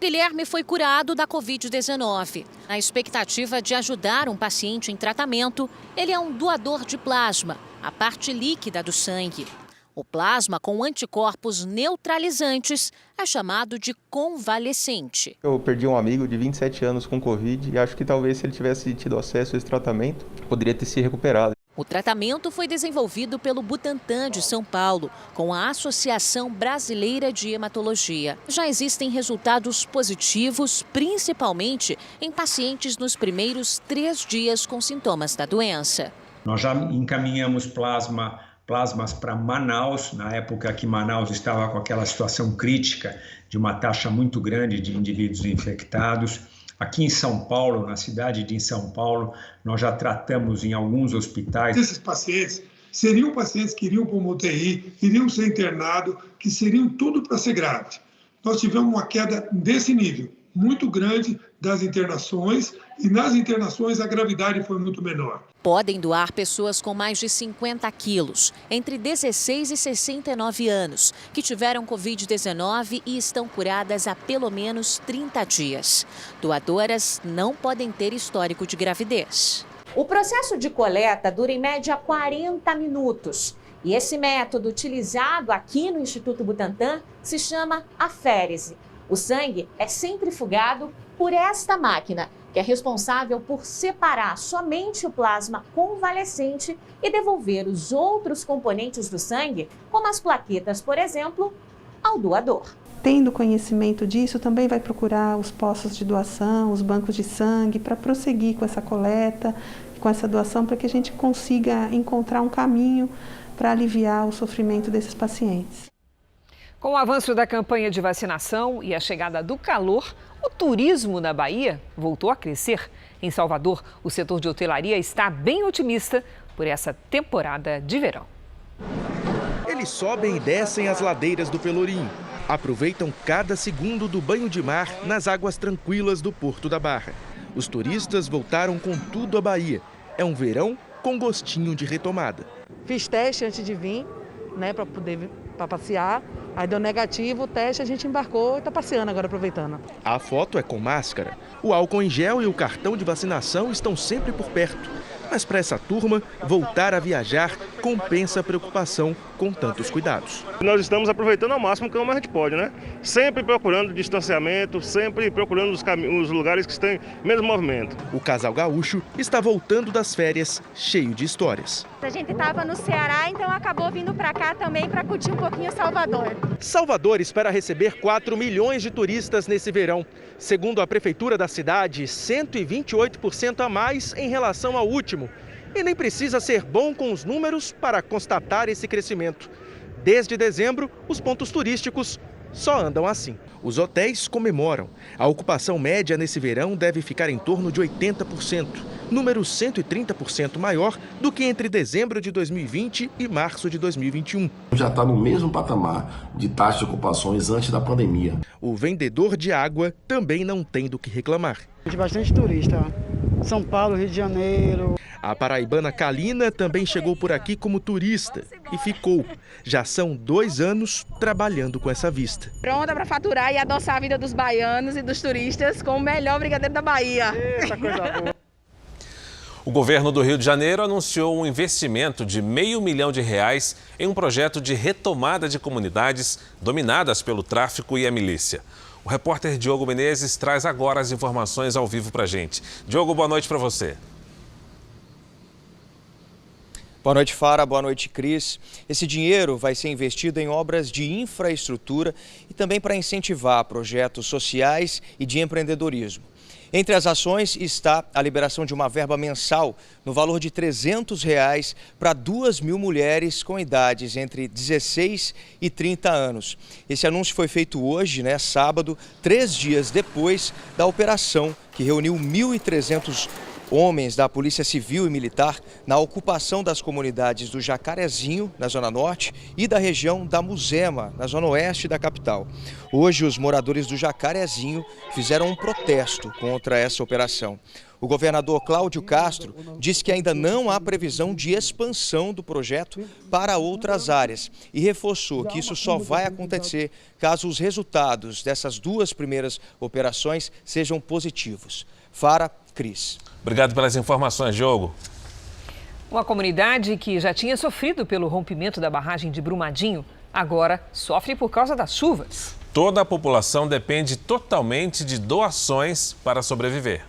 Guilherme foi curado da Covid-19. Na expectativa de ajudar um paciente em tratamento, ele é um doador de plasma, a parte líquida do sangue. O plasma com anticorpos neutralizantes é chamado de convalescente. Eu perdi um amigo de 27 anos com Covid e acho que talvez se ele tivesse tido acesso a esse tratamento, poderia ter se recuperado. O tratamento foi desenvolvido pelo Butantan de São Paulo, com a Associação Brasileira de Hematologia. Já existem resultados positivos, principalmente em pacientes nos primeiros 3 dias com sintomas da doença. Nós já encaminhamos plasmas para Manaus, na época que Manaus estava com aquela situação crítica de uma taxa muito grande de indivíduos infectados. Aqui em São Paulo, na cidade de São Paulo, nós já tratamos em alguns hospitais. Esses pacientes seriam pacientes que iriam para uma UTI, iriam ser internados, que seriam tudo para ser grave. Nós tivemos uma queda desse nível, muito grande das internações, e nas internações a gravidade foi muito menor. Podem doar pessoas com mais de 50 quilos, entre 16 e 69 anos, que tiveram Covid-19 e estão curadas há pelo menos 30 dias. Doadoras não podem ter histórico de gravidez. O processo de coleta dura em média 40 minutos. E esse método utilizado aqui no Instituto Butantan se chama aférese. O sangue é centrifugado por esta máquina, que é responsável por separar somente o plasma convalescente e devolver os outros componentes do sangue, como as plaquetas, por exemplo, ao doador. Tendo conhecimento disso, também vai procurar os postos de doação, os bancos de sangue, para prosseguir com essa coleta, com essa doação, para que a gente consiga encontrar um caminho para aliviar o sofrimento desses pacientes. Com o avanço da campanha de vacinação e a chegada do calor, o turismo na Bahia voltou a crescer. Em Salvador, o setor de hotelaria está bem otimista por essa temporada de verão. Eles sobem e descem as ladeiras do Pelourinho. Aproveitam cada segundo do banho de mar nas águas tranquilas do Porto da Barra. Os turistas voltaram com tudo à Bahia. É um verão com gostinho de retomada. Fiz teste antes de vir, para passear. Aí deu negativo o teste, a gente embarcou e está passeando agora, aproveitando. A foto é com máscara. O álcool em gel e o cartão de vacinação estão sempre por perto. Mas para essa turma, voltar a viajar compensa a preocupação com tantos cuidados. Nós estamos aproveitando ao máximo como a gente pode, né? Sempre procurando distanciamento, sempre procurando os lugares que estão menos movimento. O casal gaúcho está voltando das férias cheio de histórias. A gente estava no Ceará, então acabou vindo para cá também para curtir um pouquinho Salvador. Salvador espera receber 4 milhões de turistas nesse verão. Segundo a prefeitura da cidade, 128% a mais em relação ao último. E nem precisa ser bom com os números para constatar esse crescimento. Desde dezembro, os pontos turísticos só andam assim. Os hotéis comemoram. A ocupação média nesse verão deve ficar em torno de 80%, número 130% maior do que entre dezembro de 2020 e março de 2021. Já está no mesmo patamar de taxa de ocupações antes da pandemia. O vendedor de água também não tem do que reclamar. Tem bastante turista, São Paulo, Rio de Janeiro. A paraibana Kalina também chegou por aqui como turista e ficou. Já são 2 anos trabalhando com essa vista. Pronta para faturar e adoçar a vida dos baianos e dos turistas com o melhor brigadeiro da Bahia. Eita, coisa boa. O governo do Rio de Janeiro anunciou um investimento de R$500 milhão em um projeto de retomada de comunidades dominadas pelo tráfico e a milícia. O repórter Diogo Menezes traz agora as informações ao vivo para a gente. Diogo, boa noite para você. Boa noite, Fara. Boa noite, Cris. Esse dinheiro vai ser investido em obras de infraestrutura e também para incentivar projetos sociais e de empreendedorismo. Entre as ações está a liberação de uma verba mensal no valor de R$300 para 2.000 mulheres com idades entre 16 e 30 anos. Esse anúncio foi feito hoje, sábado, 3 dias depois da operação que reuniu 1.300 homens da Polícia Civil e Militar na ocupação das comunidades do Jacarezinho, na Zona Norte, e da região da Muzema, na Zona Oeste da capital. Hoje, os moradores do Jacarezinho fizeram um protesto contra essa operação. O governador Cláudio Castro disse que ainda não há previsão de expansão do projeto para outras áreas e reforçou que isso só vai acontecer caso os resultados dessas 2 primeiras operações sejam positivos. Fara, Cris. Obrigado pelas informações, Diogo. Uma comunidade que já tinha sofrido pelo rompimento da barragem de Brumadinho, agora sofre por causa das chuvas. Toda a população depende totalmente de doações para sobreviver.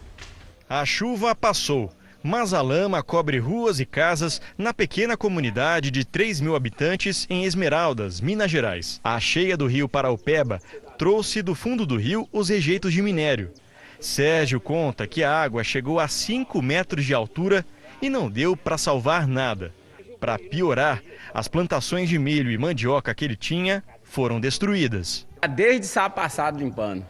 A chuva passou, mas a lama cobre ruas e casas na pequena comunidade de 3.000 habitantes em Esmeraldas, Minas Gerais. A cheia do rio Paraupeba trouxe do fundo do rio os rejeitos de minério. Sérgio conta que a água chegou a 5 metros de altura e não deu para salvar nada. Para piorar, as plantações de milho e mandioca que ele tinha foram destruídas. Desde sábado passado limpando,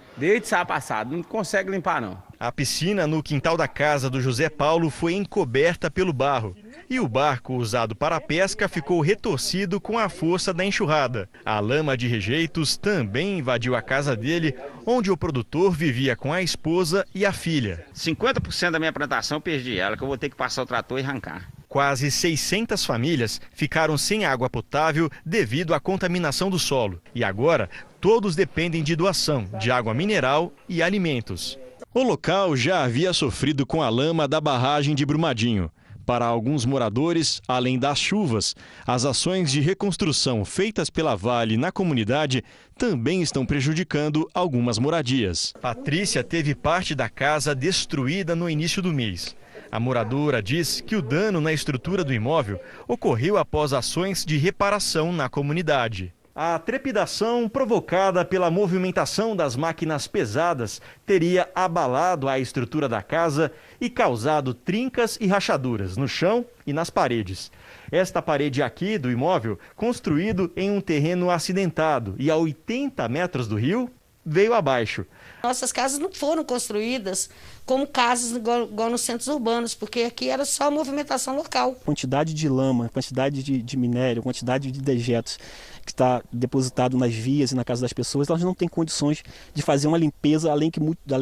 não consegue limpar não. A piscina no quintal da casa do José Paulo foi encoberta pelo barro e o barco usado para a pesca ficou retorcido com a força da enxurrada. A lama de rejeitos também invadiu a casa dele, onde o produtor vivia com a esposa e a filha. 50% da minha plantação eu perdi ela, que eu vou ter que passar o trator e arrancar. Quase 600 famílias ficaram sem água potável devido à contaminação do solo. E agora, todos dependem de doação de água mineral e alimentos. O local já havia sofrido com a lama da barragem de Brumadinho. Para alguns moradores, além das chuvas, as ações de reconstrução feitas pela Vale na comunidade também estão prejudicando algumas moradias. Patrícia teve parte da casa destruída no início do mês. A moradora diz que o dano na estrutura do imóvel ocorreu após ações de reparação na comunidade. A trepidação provocada pela movimentação das máquinas pesadas teria abalado a estrutura da casa e causado trincas e rachaduras no chão e nas paredes. Esta parede aqui do imóvel, construído em um terreno acidentado e a 80 metros do rio, veio abaixo. Nossas casas não foram construídas como casas igual nos centros urbanos, porque aqui era só movimentação local. Quantidade de lama, quantidade de minério, quantidade de dejetos que está depositado nas vias e na casa das pessoas, elas não têm condições de fazer uma limpeza além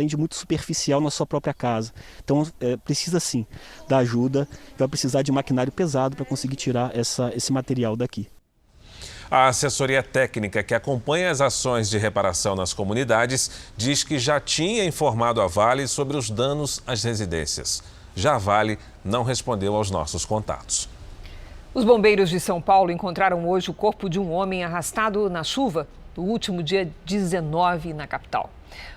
de muito superficial na sua própria casa. Então precisa sim da ajuda, vai precisar de maquinário pesado para conseguir tirar esse material daqui. A assessoria técnica que acompanha as ações de reparação nas comunidades diz que já tinha informado a Vale sobre os danos às residências. Já a Vale não respondeu aos nossos contatos. Os bombeiros de São Paulo encontraram hoje o corpo de um homem arrastado na chuva no último dia 19 na capital.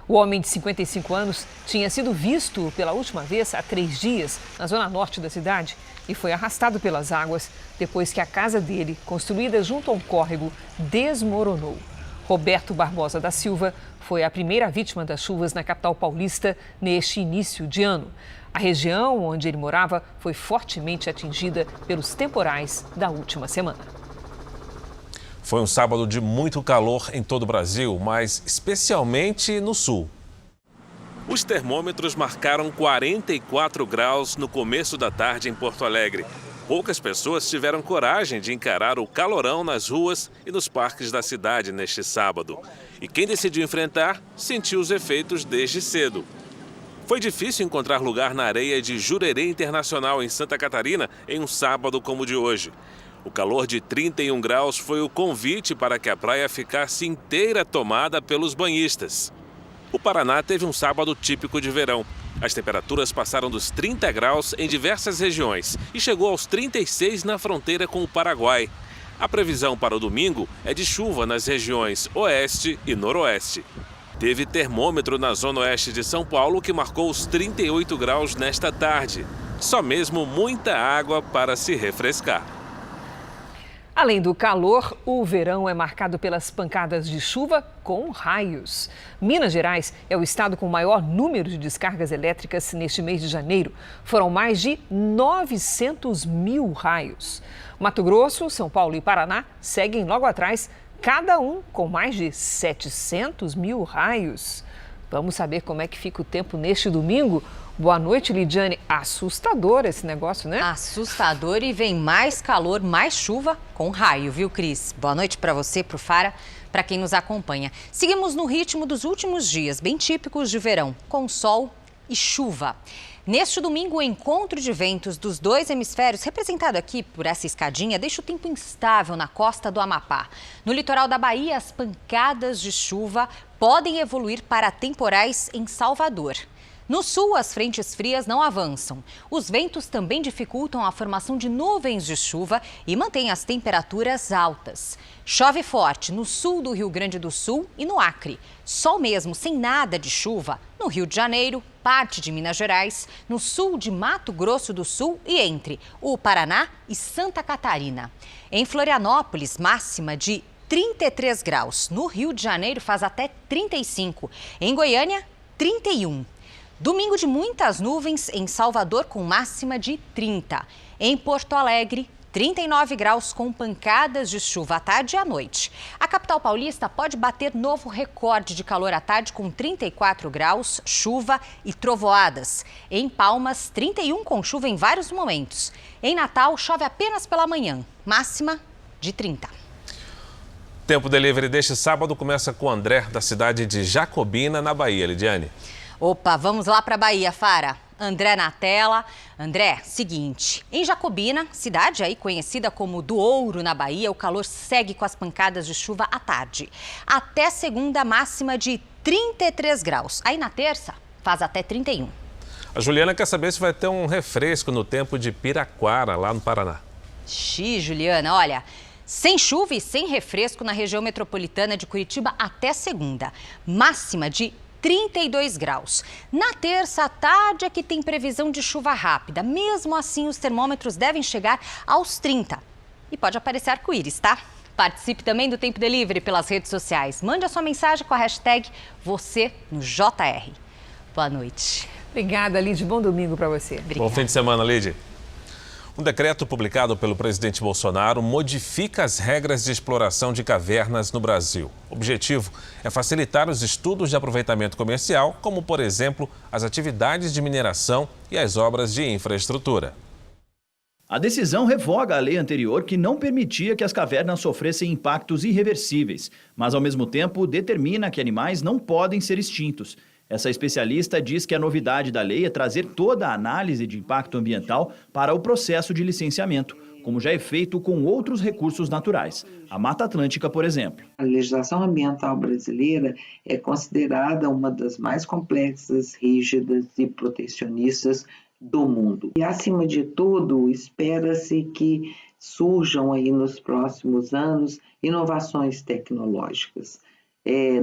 O homem de 55 anos tinha sido visto pela última vez há 3 dias na zona norte da cidade e foi arrastado pelas águas depois que a casa dele, construída junto a um córrego, desmoronou. Roberto Barbosa da Silva foi a primeira vítima das chuvas na capital paulista neste início de ano. A região onde ele morava foi fortemente atingida pelos temporais da última semana. Foi um sábado de muito calor em todo o Brasil, mas especialmente no sul. Os termômetros marcaram 44 graus no começo da tarde em Porto Alegre. Poucas pessoas tiveram coragem de encarar o calorão nas ruas e nos parques da cidade neste sábado. E quem decidiu enfrentar sentiu os efeitos desde cedo. Foi difícil encontrar lugar na areia de Jurerê Internacional, em Santa Catarina, em um sábado como o de hoje. O calor de 31 graus foi o convite para que a praia ficasse inteira tomada pelos banhistas. O Paraná teve um sábado típico de verão. As temperaturas passaram dos 30 graus em diversas regiões e chegou aos 36 na fronteira com o Paraguai. A previsão para o domingo é de chuva nas regiões oeste e noroeste. Teve termômetro na zona oeste de São Paulo que marcou os 38 graus nesta tarde. Só mesmo muita água para se refrescar. Além do calor, o verão é marcado pelas pancadas de chuva com raios. Minas Gerais é o estado com o maior número de descargas elétricas neste mês de janeiro. Foram mais de 900 mil raios. Mato Grosso, São Paulo e Paraná seguem logo atrás, cada um com mais de 700 mil raios. Vamos saber como é que fica o tempo neste domingo? Boa noite, Lidiane. Assustador esse negócio, né? Assustador, e vem mais calor, mais chuva com raio, viu, Cris? Boa noite para você, para o Fara, para quem nos acompanha. Seguimos no ritmo dos últimos dias, bem típicos de verão, com sol e chuva. Neste domingo, o encontro de ventos dos 2 hemisférios, representado aqui por essa escadinha, deixa o tempo instável na costa do Amapá. No litoral da Bahia, as pancadas de chuva podem evoluir para temporais em Salvador. No sul, as frentes frias não avançam. Os ventos também dificultam a formação de nuvens de chuva e mantêm as temperaturas altas. Chove forte no sul do Rio Grande do Sul e no Acre. Sol mesmo, sem nada de chuva, no Rio de Janeiro, parte de Minas Gerais, no sul de Mato Grosso do Sul e entre o Paraná e Santa Catarina. Em Florianópolis, máxima de 33 graus. No Rio de Janeiro faz até 35. Em Goiânia, 31. Domingo de muitas nuvens em Salvador com máxima de 30. Em Porto Alegre, 39 graus com pancadas de chuva à tarde e à noite. A capital paulista pode bater novo recorde de calor à tarde com 34 graus, chuva e trovoadas. Em Palmas, 31 com chuva em vários momentos. Em Natal, chove apenas pela manhã, máxima de 30. Tempo Delivery deste sábado começa com o André, da cidade de Jacobina, na Bahia. Lidiane. Opa, vamos lá para a Bahia, Fara. André na tela. André, seguinte, em Jacobina, cidade aí conhecida como do Ouro na Bahia, o calor segue com as pancadas de chuva à tarde. Até segunda, máxima de 33 graus. Aí na terça, faz até 31. A Juliana quer saber se vai ter um refresco no tempo de Piraquara, lá no Paraná. Juliana, olha, sem chuva e sem refresco na região metropolitana de Curitiba até segunda. Máxima de 32 graus. Na terça à tarde é que tem previsão de chuva rápida. Mesmo assim, os termômetros devem chegar aos 30. E pode aparecer arco-íris, tá? Participe também do Tempo Delivery pelas redes sociais. Mande a sua mensagem com a hashtag #VocêNoJR. Boa noite. Obrigada, Lid. Bom domingo para você. Obrigada. Bom fim de semana, Lid. Um decreto publicado pelo presidente Bolsonaro modifica as regras de exploração de cavernas no Brasil. O objetivo é facilitar os estudos de aproveitamento comercial, como, por exemplo, as atividades de mineração e as obras de infraestrutura. A decisão revoga a lei anterior que não permitia que as cavernas sofressem impactos irreversíveis, mas, ao mesmo tempo, determina que animais não podem ser extintos. Essa especialista diz que a novidade da lei é trazer toda a análise de impacto ambiental para o processo de licenciamento, como já é feito com outros recursos naturais. A Mata Atlântica, por exemplo. A legislação ambiental brasileira é considerada uma das mais complexas, rígidas e protecionistas do mundo. E, acima de tudo, espera-se que surjam aí nos próximos anos inovações tecnológicas,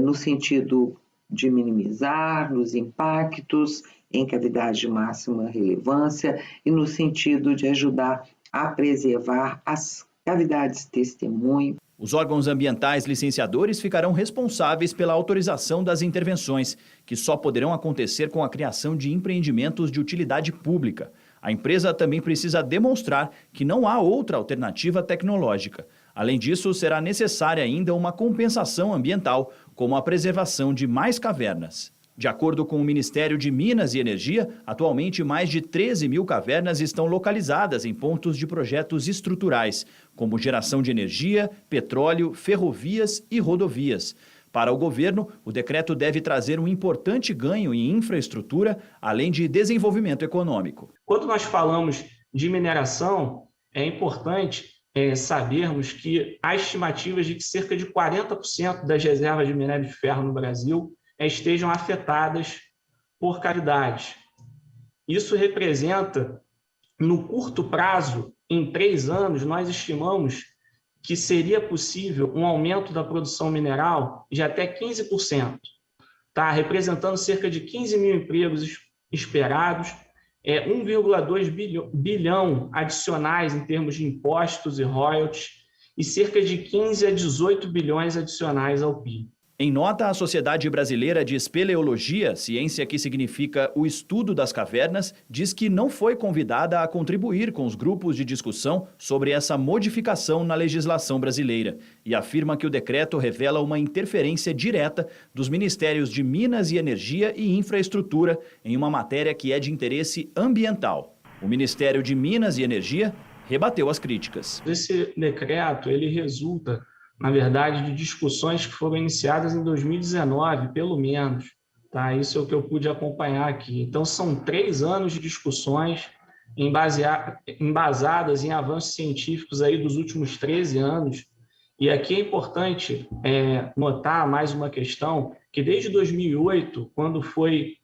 no sentido de minimizar os impactos em cavidade de máxima relevância e no sentido de ajudar a preservar as cavidades testemunho. Os órgãos ambientais licenciadores ficarão responsáveis pela autorização das intervenções, que só poderão acontecer com a criação de empreendimentos de utilidade pública. A empresa também precisa demonstrar que não há outra alternativa tecnológica. Além disso, será necessária ainda uma compensação ambiental, como a preservação de mais cavernas. De acordo com o Ministério de Minas e Energia, atualmente mais de 13 mil cavernas estão localizadas em pontos de projetos estruturais, como geração de energia, petróleo, ferrovias e rodovias. Para o governo, o decreto deve trazer um importante ganho em infraestrutura, além de desenvolvimento econômico. Quando nós falamos de mineração, é importante sabermos que há estimativas de que cerca de 40% das reservas de minério de ferro no Brasil estejam afetadas por cavidades. Isso representa, no curto prazo, em 3 anos, nós estimamos que seria possível um aumento da produção mineral de até 15%, representando cerca de 15 mil empregos esperados, 1,2 bilhão adicionais em termos de impostos e royalties e cerca de 15 a 18 bilhões adicionais ao PIB. Em nota, a Sociedade Brasileira de Espeleologia, ciência que significa o estudo das cavernas, diz que não foi convidada a contribuir com os grupos de discussão sobre essa modificação na legislação brasileira e afirma que o decreto revela uma interferência direta dos Ministérios de Minas e Energia e Infraestrutura em uma matéria que é de interesse ambiental. O Ministério de Minas e Energia rebateu as críticas. Esse decreto, ele resulta, na verdade, de discussões que foram iniciadas em 2019, pelo menos. Isso é o que eu pude acompanhar aqui. Então, são 3 anos de discussões embasadas em avanços científicos aí dos últimos 13 anos. E aqui é importante notar mais uma questão, que desde 2008, quando foi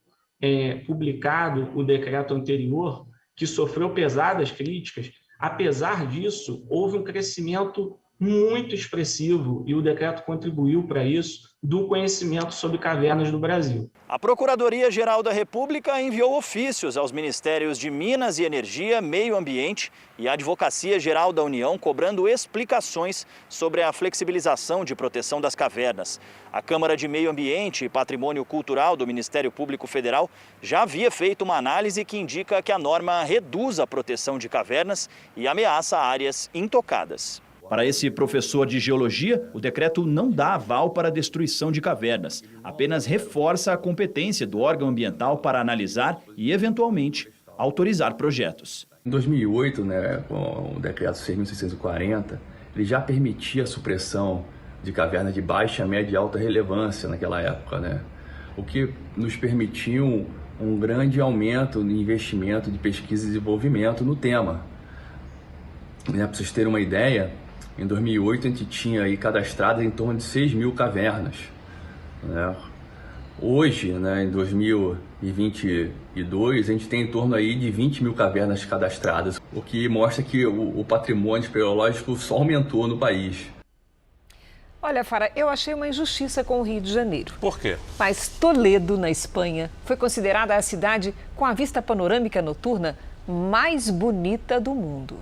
publicado o decreto anterior, que sofreu pesadas críticas, apesar disso, houve um crescimento muito expressivo, e o decreto contribuiu para isso, do conhecimento sobre cavernas no Brasil. A Procuradoria-Geral da República enviou ofícios aos Ministérios de Minas e Energia, Meio Ambiente e Advocacia-Geral da União, cobrando explicações sobre a flexibilização de proteção das cavernas. A Câmara de Meio Ambiente e Patrimônio Cultural do Ministério Público Federal já havia feito uma análise que indica que a norma reduz a proteção de cavernas e ameaça áreas intocadas. Para esse professor de geologia, o decreto não dá aval para a destruição de cavernas, apenas reforça a competência do órgão ambiental para analisar e, eventualmente, autorizar projetos. Em 2008, com o decreto 6.640, ele já permitia a supressão de cavernas de baixa, média e alta relevância naquela época, o que nos permitiu um grande aumento no investimento de pesquisa e desenvolvimento no tema. Para vocês terem uma ideia, em 2008 a gente tinha aí cadastradas em torno de 6 mil cavernas. Hoje, em 2022, a gente tem em torno aí de 20 mil cavernas cadastradas, o que mostra que o patrimônio espeleológico só aumentou no país. Olha, Fara, eu achei uma injustiça com o Rio de Janeiro. Por quê? Mas Toledo, na Espanha, foi considerada a cidade com a vista panorâmica noturna mais bonita do mundo.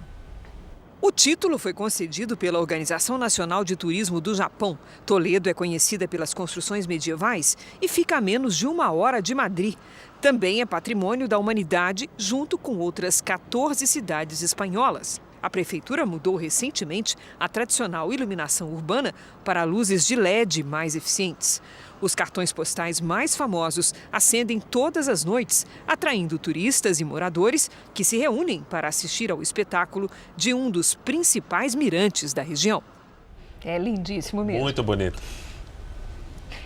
O título foi concedido pela Organização Nacional de Turismo do Japão. Toledo é conhecida pelas construções medievais e fica a menos de 1 hora de Madrid. Também é patrimônio da humanidade, junto com outras 14 cidades espanholas. A prefeitura mudou recentemente a tradicional iluminação urbana para luzes de LED mais eficientes. Os cartões postais mais famosos acendem todas as noites, atraindo turistas e moradores que se reúnem para assistir ao espetáculo de um dos principais mirantes da região. É lindíssimo mesmo. Muito bonito.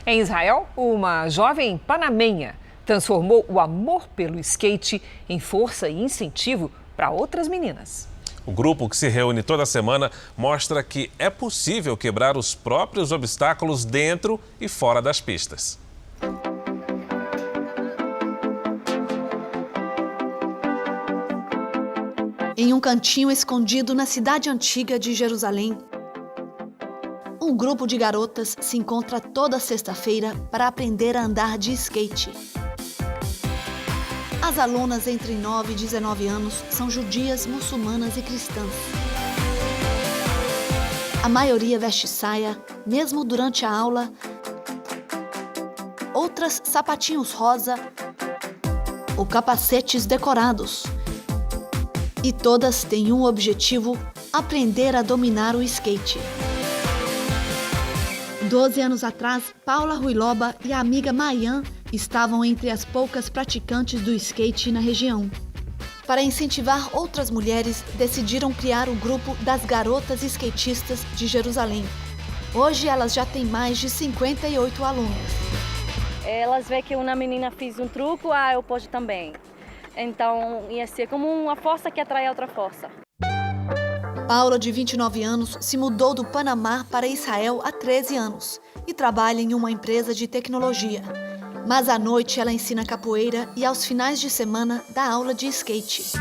Em Israel, uma jovem panamenha transformou o amor pelo skate em força e incentivo para outras meninas. O grupo, que se reúne toda semana, mostra que é possível quebrar os próprios obstáculos dentro e fora das pistas. Em um cantinho escondido na cidade antiga de Jerusalém, um grupo de garotas se encontra toda sexta-feira para aprender a andar de skate. As alunas entre 9 e 19 anos são judias, muçulmanas e cristãs. A maioria veste saia, mesmo durante a aula. Outras sapatinhos rosa ou capacetes decorados. E todas têm um objetivo: aprender a dominar o skate. 12 anos atrás, Paula Ruiloba e a amiga Mayan estavam entre as poucas praticantes do skate na região. Para incentivar outras mulheres, decidiram criar o grupo das Garotas Skatistas de Jerusalém. Hoje elas já têm mais de 58 alunos. Elas veem que uma menina fez um truque, eu posso também. Então ia ser como uma força que atrai outra força. Paula, de 29 anos, se mudou do Panamá para Israel há 13 anos e trabalha em uma empresa de tecnologia. Mas à noite ela ensina capoeira e aos finais de semana dá aula de skate.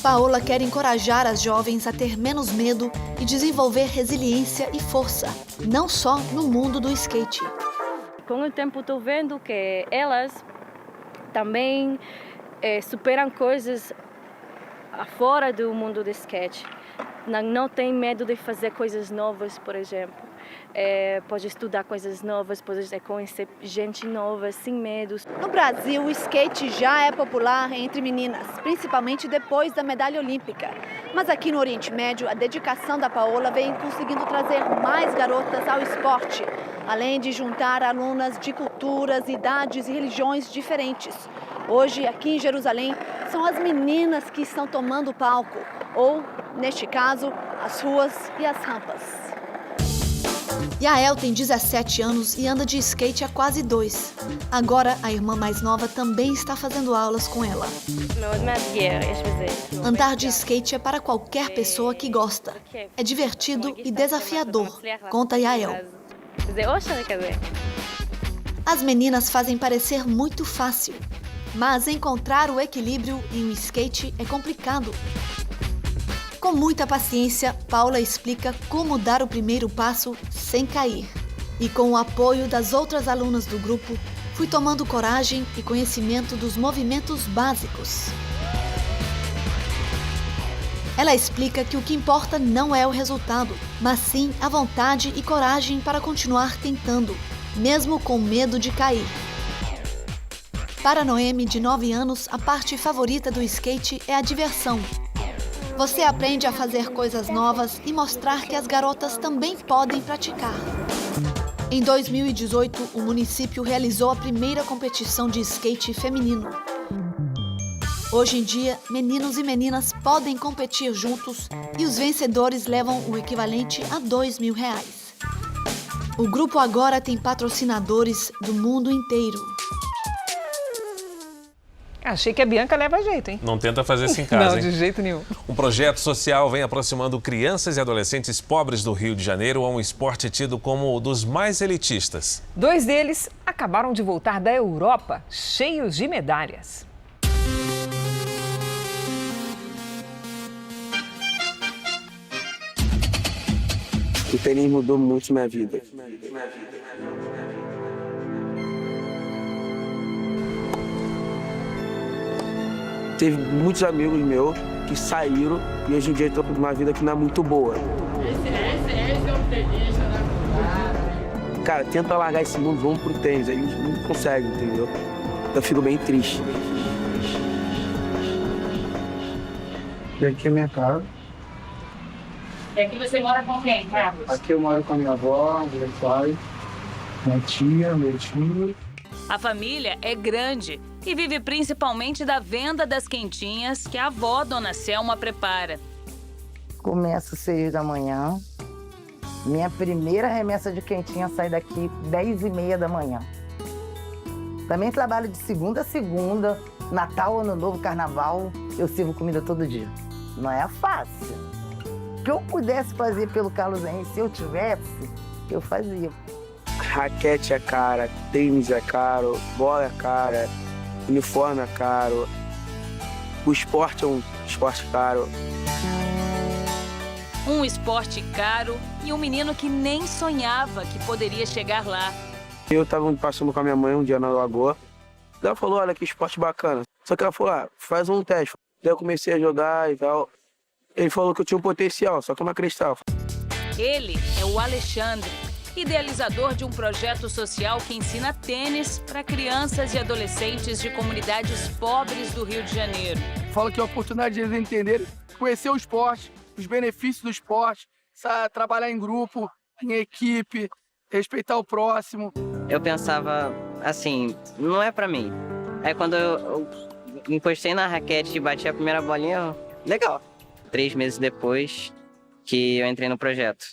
Paola quer encorajar as jovens a ter menos medo e desenvolver resiliência e força, não só no mundo do skate. Com o tempo estou vendo que elas também superam coisas fora do mundo do skate. Não tem medo de fazer coisas novas, por exemplo. Pode estudar coisas novas, pode conhecer gente nova, sem medo. No Brasil, o skate já é popular entre meninas, principalmente depois da medalha olímpica. Mas aqui no Oriente Médio, a dedicação da Paola vem conseguindo trazer mais garotas ao esporte, além de juntar alunas de culturas, idades e religiões diferentes. Hoje, aqui em Jerusalém, são as meninas que estão tomando o palco, ou, neste caso, as ruas e as rampas. Yael tem 17 anos e anda de skate há quase 2. Agora, a irmã mais nova também está fazendo aulas com ela. Andar de skate é para qualquer pessoa que gosta. É divertido e desafiador, conta Yael. As meninas fazem parecer muito fácil, mas encontrar o equilíbrio em um skate é complicado. Com muita paciência, Paula explica como dar o primeiro passo sem cair. E com o apoio das outras alunas do grupo, fui tomando coragem e conhecimento dos movimentos básicos. Ela explica que o que importa não é o resultado, mas sim a vontade e coragem para continuar tentando, mesmo com medo de cair. Para Noemi, de 9 anos, a parte favorita do skate é a diversão. Você aprende a fazer coisas novas e mostrar que as garotas também podem praticar. Em 2018, o município realizou a primeira competição de skate feminino. Hoje em dia, meninos e meninas podem competir juntos e os vencedores levam o equivalente a R$2.000. O grupo agora tem patrocinadores do mundo inteiro. Achei que a Bianca leva jeito, hein? Não tenta fazer isso em casa, Não, de jeito nenhum. Um projeto social vem aproximando crianças e adolescentes pobres do Rio de Janeiro a um esporte tido como um dos mais elitistas. 2 deles acabaram de voltar da Europa, cheios de medalhas. O tênis mudou muito minha vida. Teve muitos amigos meus que saíram e hoje em dia estão numa vida que não é muito boa. Esse é o tenista, né? Cara, tenta largar esse mundo, vamos pro tênis, aí não consegue, entendeu? Então eu fico bem triste. E aqui é minha casa. E aqui você mora com quem, Carlos? Aqui eu moro com a minha avó, meu pai, minha tia, meu tio. A família é grande e vive principalmente da venda das quentinhas que a avó, Dona Selma, prepara. Começo às 6 da manhã. Minha primeira remessa de quentinha sai daqui 10h30 da manhã. Também trabalho de segunda a segunda, Natal, Ano Novo, Carnaval, eu sirvo comida todo dia. Não é fácil. O que eu pudesse fazer pelo Carlos Henrique, se eu tivesse, eu fazia. Raquete é cara, tênis é caro, bola é cara, uniforme é caro. O esporte é um esporte caro. Um esporte caro e um menino que nem sonhava que poderia chegar lá. Eu estava passando com a minha mãe um dia na Lagoa. Ela falou, olha que esporte bacana. Só que ela falou, faz um teste. Daí eu comecei a jogar e tal. Ele falou que eu tinha um potencial, só que eu não acreditava. Ele é o Alexandre, idealizador de um projeto social que ensina tênis para crianças e adolescentes de comunidades pobres do Rio de Janeiro. Fala que é a oportunidade de eles entenderem, conhecer o esporte, os benefícios do esporte, sabe, trabalhar em grupo, em equipe, respeitar o próximo. Eu pensava assim, não é pra mim. Aí quando eu encostei na raquete e bati a primeira bolinha, legal. 3 meses depois que eu entrei no projeto.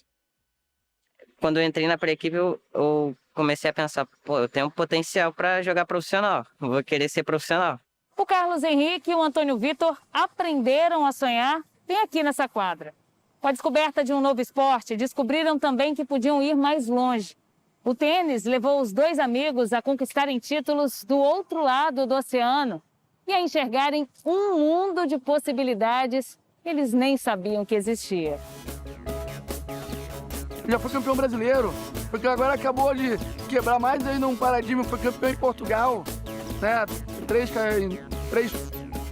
Quando eu entrei na pré-equipe, eu comecei a pensar, pô, eu tenho potencial para jogar profissional, eu vou querer ser profissional. O Carlos Henrique e o Antônio Vitor aprenderam a sonhar bem aqui nessa quadra. Com a descoberta de um novo esporte, descobriram também que podiam ir mais longe. O tênis levou os 2 amigos a conquistarem títulos do outro lado do oceano e a enxergarem um mundo de possibilidades que eles nem sabiam que existia. Já foi campeão brasileiro, porque agora acabou de quebrar mais aí num paradigma, foi campeão em Portugal, né? 3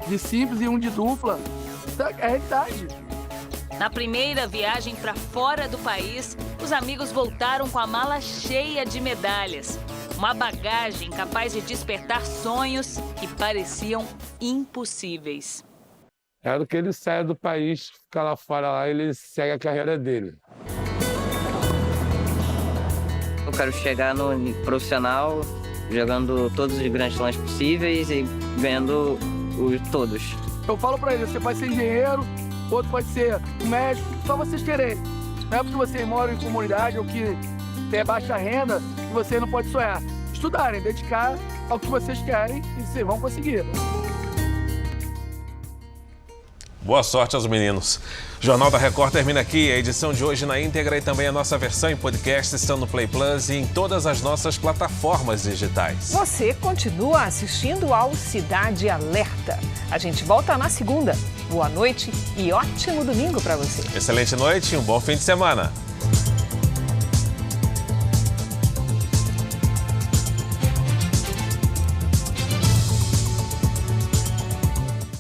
de simples e 1 de dupla. Isso é a realidade. Na primeira viagem para fora do país, os amigos voltaram com a mala cheia de medalhas. Uma bagagem capaz de despertar sonhos que pareciam impossíveis. Era que ele saia do país, ficar lá fora, lá ele segue a carreira dele. Eu quero chegar no profissional, jogando todos os grandes slams possíveis e ganhando todos. Eu falo pra ele, você pode ser engenheiro, outro pode ser médico, só vocês querem. Não é porque vocês moram em comunidade ou que tem baixa renda que vocês não podem sonhar. Estudarem, dedicar ao que vocês querem e vocês vão conseguir. Boa sorte aos meninos. O Jornal da Record termina aqui. A edição de hoje na íntegra e também a nossa versão em podcast estão no Play Plus e em todas as nossas plataformas digitais. Você continua assistindo ao Cidade Alerta. A gente volta na segunda. Boa noite e ótimo domingo para você. Excelente noite e um bom fim de semana.